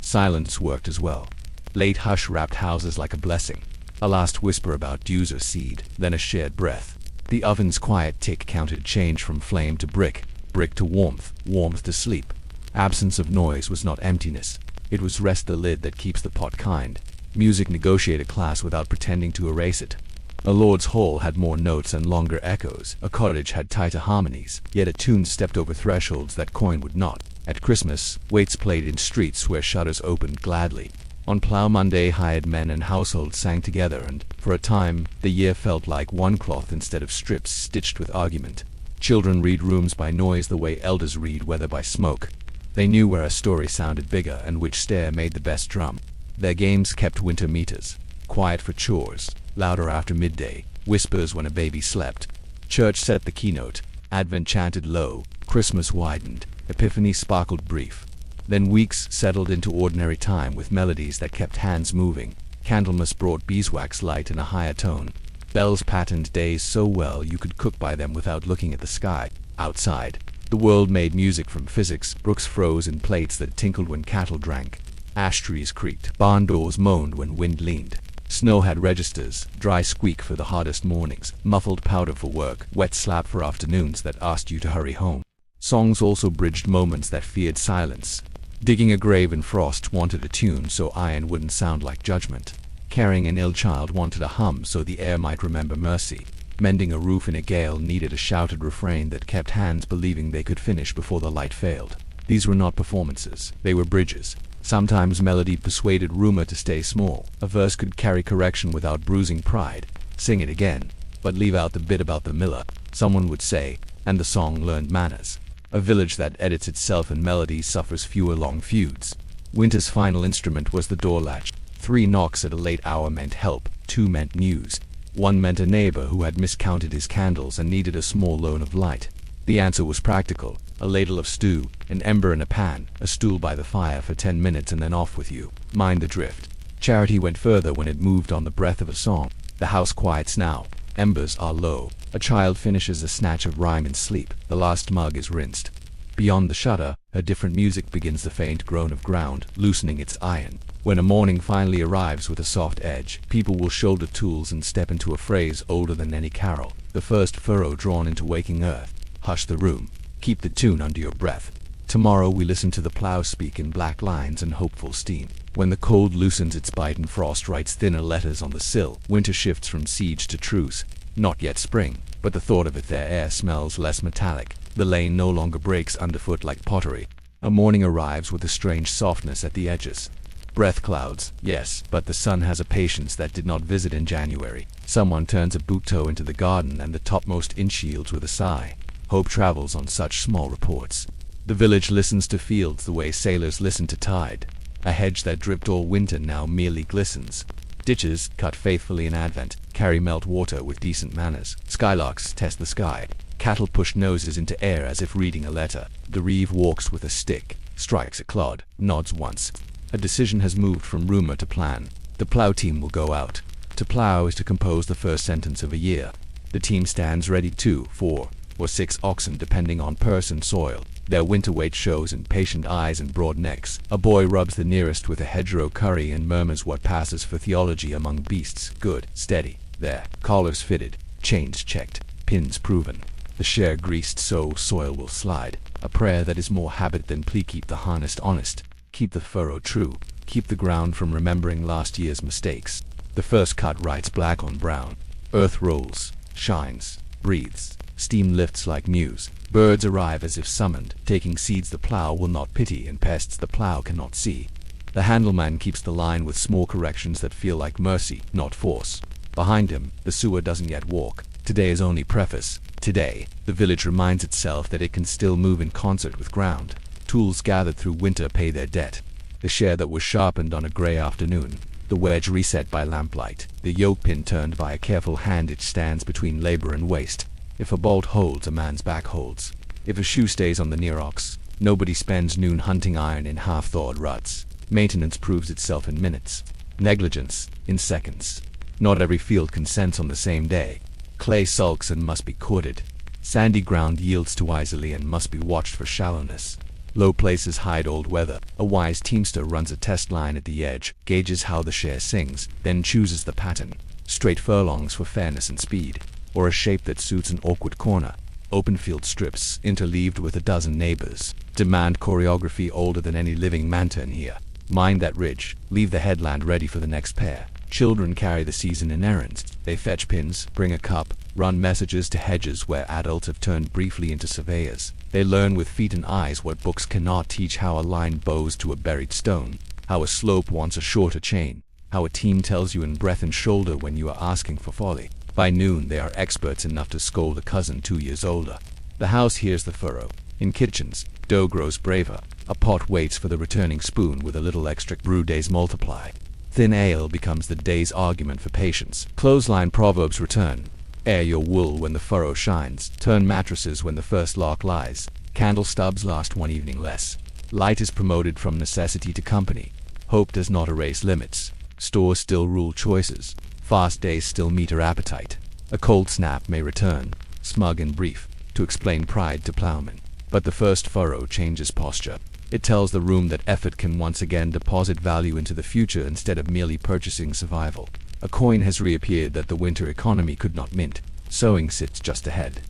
Silence worked as well. Late hush wrapped houses like a blessing. A last whisper about dews or seed, then a shared breath. The oven's quiet tick counted change from flame to brick, brick to warmth, warmth to sleep. Absence of noise was not emptiness. It was rest, the lid that keeps the pot kind. Music negotiated class without pretending to erase it. A lord's hall had more notes and longer echoes. A cottage had tighter harmonies, yet a tune stepped over thresholds that coin would not. At Christmas, waits played in streets where shutters opened gladly. On Plough Monday, hired men and households sang together, and, for a time, the year felt like one cloth instead of strips stitched with argument. Children read rooms by noise the way elders read weather by smoke. They knew where a story sounded bigger and which stair made the best drum. Their games kept winter meters. Quiet for chores, louder after midday, whispers when a baby slept. Church set the keynote, Advent chanted low, Christmas widened, Epiphany sparkled brief. Then weeks settled into ordinary time with melodies that kept hands moving. Candlemas brought beeswax light in a higher tone. Bells patterned days so well you could cook by them without looking at the sky. Outside, the world made music from physics. Brooks froze in plates that tinkled when cattle drank. Ash trees creaked. Barn doors moaned when wind leaned. Snow had registers, dry squeak for the hardest mornings, muffled powder for work, wet slap for afternoons that asked you to hurry home. Songs also bridged moments that feared silence. Digging a grave in frost wanted a tune so iron wouldn't sound like judgment. Carrying an ill child wanted a hum so the air might remember mercy. Mending a roof in a gale needed a shouted refrain that kept hands believing they could finish before the light failed. These were not performances, they were bridges. Sometimes melody persuaded rumor to stay small. A verse could carry correction without bruising pride. Sing it again, but leave out the bit about the miller, someone would say, and the song learned manners. A village that edits itself in melody suffers fewer long feuds. Winter's final instrument was the door latch. 3 knocks at a late hour meant help, 2 meant news. 1 meant a neighbor who had miscounted his candles and needed a small loan of light. The answer was practical. A ladle of stew, an ember in a pan, a stool by the fire for 10 minutes and then off with you. Mind the drift. Charity went further when it moved on the breath of a song. The house quiets now. Embers are low. A child finishes a snatch of rhyme in sleep. The last mug is rinsed. Beyond the shutter, A different music begins, the faint groan of ground, loosening its iron. When a morning finally arrives with a soft edge, people will shoulder tools and step into a phrase older than any carol. The first furrow drawn into waking earth. Hush the room. Keep the tune under your breath. Tomorrow we listen to the plow speak in black lines and hopeful steam. When the cold loosens its bite and frost writes thinner letters on the sill, winter shifts from siege to truce. Not yet spring, but the thought of it, their air smells less metallic. The lane no longer breaks underfoot like pottery. A morning arrives with a strange softness at the edges. Breath clouds, yes, but the sun has a patience that did not visit in January. Someone turns a boot toe into the garden and the topmost inch yields with a sigh. Hope travels on such small reports. The village listens to fields the way sailors listen to tide. A hedge that dripped all winter now merely glistens. Ditches, cut faithfully in Advent, carry melt water with decent manners. Skylarks test the sky. Cattle push noses into air as if reading a letter. The reeve walks with a stick, strikes a clod, nods once. A decision has moved from rumor to plan. The plow team will go out. To plow is to compose the first sentence of a year. The team stands ready, 2, 4, or 6 oxen depending on purse and soil. Their winter weight shows in patient eyes and broad necks. A boy rubs the nearest with a hedgerow curry and murmurs what passes for theology among beasts. Good, steady, there. Collars fitted, chains checked, pins proven. The share greased so soil will slide. A prayer that is more habit than plea. Keep the harness honest. Keep the furrow true. Keep the ground from remembering last year's mistakes. The first cut writes black on brown. Earth rolls, shines, breathes. Steam lifts like news. Birds arrive as if summoned. Taking seeds the plow will not pity, and pests the plow cannot see. The handleman keeps the line with small corrections that feel like mercy, not force. Behind him, the sewer doesn't yet walk. Today is only preface. Today, the village reminds itself that it can still move in concert with ground. Tools gathered through winter pay their debt. The share that was sharpened on a gray afternoon. The wedge reset by lamplight. The yoke pin turned by a careful hand. It stands between labor and waste. If a bolt holds, a man's back holds. If a shoe stays on the near ox, nobody spends noon hunting iron in half-thawed ruts. Maintenance proves itself in minutes. Negligence, in seconds. Not every field consents on the same day. Clay sulks and must be courted. Sandy ground yields too easily and must be watched for shallowness. Low places hide old weather. A wise teamster runs a test line at the edge, gauges how the share sings, then chooses the pattern. Straight furlongs for fairness and speed. Or a shape that suits an awkward corner. Open field strips, interleaved with a dozen neighbors. Demand choreography older than any living lantern here. Mind that ridge, leave the headland ready for the next pair. Children carry the season in errands. They fetch pins, bring a cup, run messages to hedges where adults have turned briefly into surveyors. They learn with feet and eyes what books cannot teach: how a line bows to a buried stone, how a slope wants a shorter chain, how a team tells you in breath and shoulder when you are asking for folly. By noon they are experts enough to scold a cousin 2 years older. The house hears the furrow. In kitchens, dough grows braver. A pot waits for the returning spoon. With a little extra brew, days multiply. Thin ale becomes the day's argument for patience. Clothesline proverbs return. Air your wool when the furrow shines. Turn mattresses when the first lark lies. Candle stubs last one evening less. Light is promoted from necessity to company. Hope does not erase limits. Stores still rule choices. Fast days still meter appetite. A cold snap may return, smug and brief, to explain pride to plowmen. But the first furrow changes posture. It tells the room that effort can once again deposit value into the future instead of merely purchasing survival. A coin has reappeared that the winter economy could not mint. Sowing sits just ahead.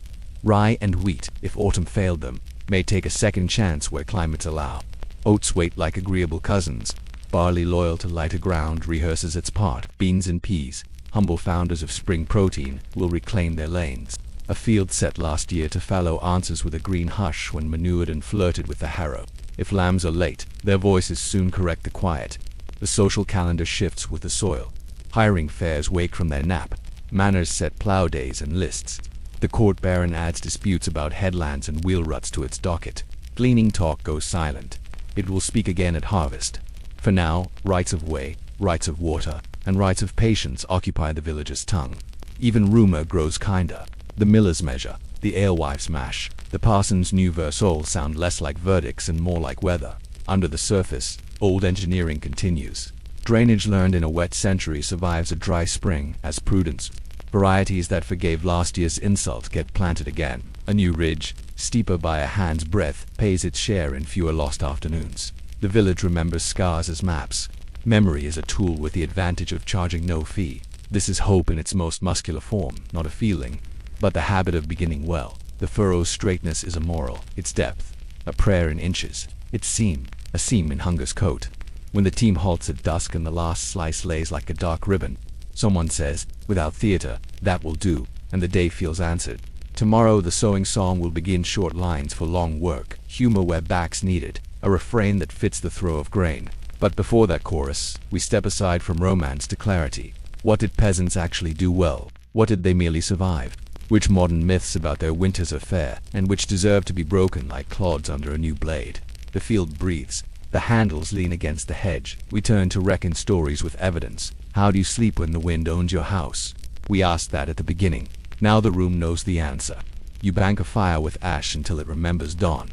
Rye and wheat, if autumn failed them, may take a second chance where climates allow. Oats wait like agreeable cousins. Barley, loyal to lighter ground, rehearses its part. Beans and peas, humble founders of spring protein, will reclaim their lanes. A field set last year to fallow answers with a green hush when manured and flirted with the harrow. If lambs are late, their voices soon correct the quiet. The social calendar shifts with the soil. Hiring fairs wake from their nap. Manners set plow days and lists. The court baron adds disputes about headlands and wheel ruts to its docket. Gleaning talk goes silent. It will speak again at harvest. For now, rights of way, rights of water, and rights of patience occupy the village's tongue. Even rumor grows kinder. The miller's measure, the alewife's mash, the parson's new verse all sound less like verdicts and more like weather. Under the surface, old engineering continues. Drainage learned in a wet century survives a dry spring as prudence. Varieties that forgave last year's insult get planted again. A new ridge, steeper by a hand's breadth, pays its share in fewer lost afternoons. The village remembers scars as maps. Memory is a tool with the advantage of charging no fee. This is hope in its most muscular form, not a feeling, but the habit of beginning well. The furrow's straightness is a moral, its depth, a prayer in inches, its seam, a seam in hunger's coat. When the team halts at dusk and the last slice lays like a dark ribbon, someone says, without theater, "That will do," and the day feels answered. Tomorrow the sewing song will begin, short lines for long work, humor where backs needed, a refrain that fits the throw of grain. But before that chorus, we step aside from romance to clarity. What did peasants actually do well? What did they merely survive? Which modern myths about their winters are fair, and which deserve to be broken like clods under a new blade? The field breathes. The handles lean against the hedge. We turn to reckon stories with evidence. How do you sleep when the wind owns your house? We asked that at the beginning. Now the room knows the answer. You bank a fire with ash until it remembers dawn.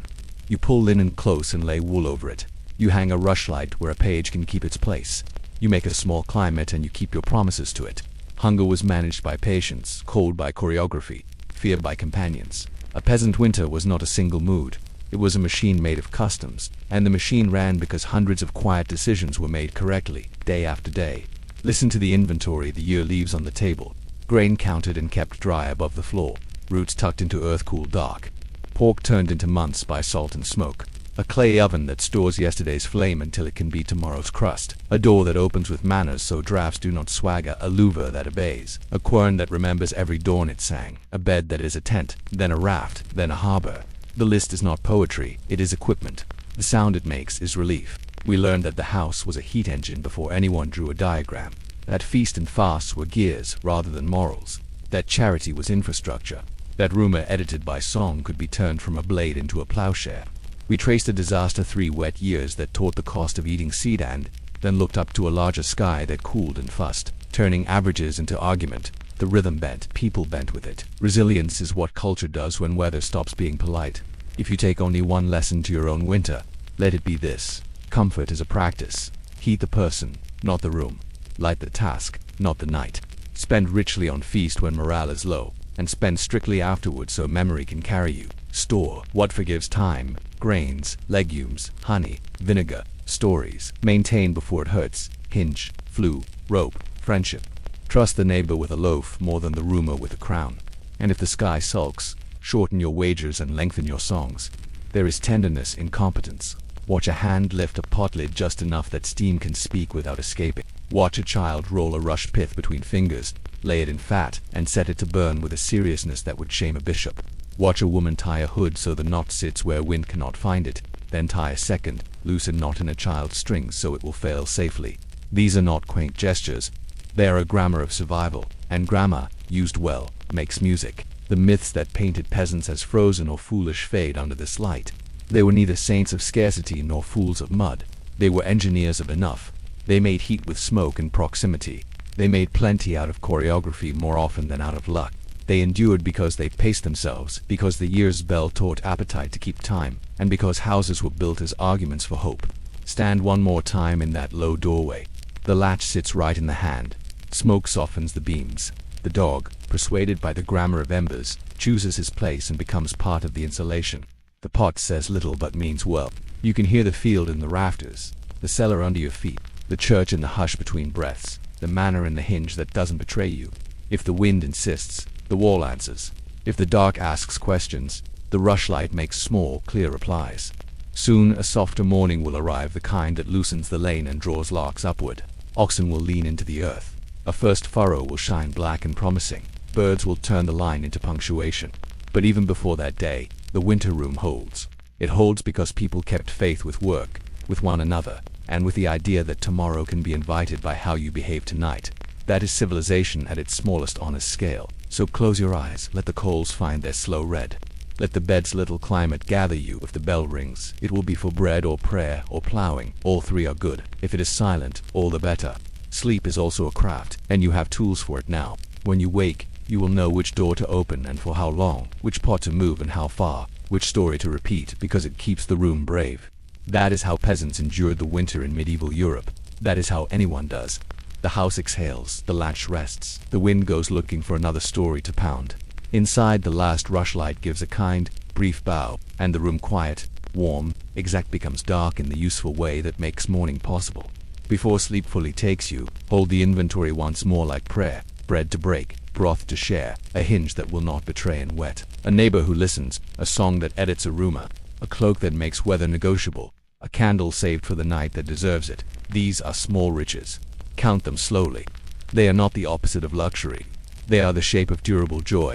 You pull linen close and lay wool over it. You hang a rushlight where a page can keep its place. You make a small climate and you keep your promises to it. Hunger was managed by patience, cold by choreography, fear by companions. A peasant winter was not a single mood. It was a machine made of customs, and the machine ran because hundreds of quiet decisions were made correctly, day after day. Listen to the inventory the year leaves on the table. Grain counted and kept dry above the floor, roots tucked into earth-cooled dark. Pork turned into months by salt and smoke. A clay oven that stores yesterday's flame until it can be tomorrow's crust. A door that opens with manners so drafts do not swagger. A louver that obeys. A quern that remembers every dawn it sang. A bed that is a tent, then a raft, then a harbor. The list is not poetry, it is equipment. The sound it makes is relief. We learned that the house was a heat engine before anyone drew a diagram. That feast and fast were gears rather than morals. That charity was infrastructure. That rumor edited by song could be turned from a blade into a plowshare. We traced a disaster 3 wet years that taught the cost of eating seed and then looked up to a larger sky that cooled and fussed, turning averages into argument. The rhythm bent, people bent with it. Resilience is what culture does when weather stops being polite. If you take only one lesson to your own winter, let it be this. Comfort is a practice. Heat the person, not the room. Light the task, not the night. Spend richly on feast when morale is low, and spend strictly afterwards so memory can carry you. Store what forgives time, grains, legumes, honey, vinegar, stories. Maintain before it hurts. Hinge, flue, rope, friendship. Trust the neighbor with a loaf more than the rumor with a crown. And if the sky sulks, shorten your wagers and lengthen your songs. There is tenderness in competence. Watch a hand lift a pot lid just enough that steam can speak without escaping. Watch a child roll a rush pith between fingers, lay it in fat, and set it to burn with a seriousness that would shame a bishop. Watch a woman tie a hood so the knot sits where wind cannot find it, then tie a second, loose a knot in a child's strings so it will fail safely. These are not quaint gestures. They are a grammar of survival, and grammar, used well, makes music. The myths that painted peasants as frozen or foolish fade under this light. They were neither saints of scarcity nor fools of mud. They were engineers of enough. They made heat with smoke and proximity. They made plenty out of choreography more often than out of luck. They endured because they paced themselves, because the year's bell taught appetite to keep time, and because houses were built as arguments for hope. Stand one more time in that low doorway. The latch sits right in the hand. Smoke softens the beams. The dog, persuaded by the grammar of embers, chooses his place and becomes part of the insulation. The pot says little but means well. You can hear the field in the rafters, the cellar under your feet, the church in the hush between breaths, the manor in the hinge that doesn't betray you. If the wind insists, the wall answers. If the dark asks questions, the rushlight makes small, clear replies. Soon a softer morning will arrive, the kind that loosens the lane and draws larks upward. Oxen will lean into the earth. A first furrow will shine black and promising. Birds will turn the line into punctuation. But even before that day, the winter room holds. It holds because people kept faith with work, with one another, and with the idea that tomorrow can be invited by how you behave tonight. That is civilization at its smallest honest scale. So close your eyes, let the coals find their slow red. Let the bed's little climate gather you. If the bell rings, it will be for bread or prayer or plowing. All three are good. If it is silent, all the better. Sleep is also a craft, and you have tools for it now. When you wake, you will know which door to open and for how long, which pot to move and how far, which story to repeat, because it keeps the room brave. That is how peasants endured the winter in medieval Europe. That is how anyone does. The house exhales, the latch rests, the wind goes looking for another story to pound. Inside, the last rushlight gives a kind, brief bow, and the room quiet, warm, exact becomes dark in the useful way that makes morning possible. Before sleep fully takes you, hold the inventory once more like prayer, bread to break, broth to share, a hinge that will not betray in wet, a neighbor who listens, a song that edits a rumor, a cloak that makes weather negotiable, a candle saved for the night that deserves it. These are small riches. Count them slowly. They are not the opposite of luxury. They are the shape of durable joy,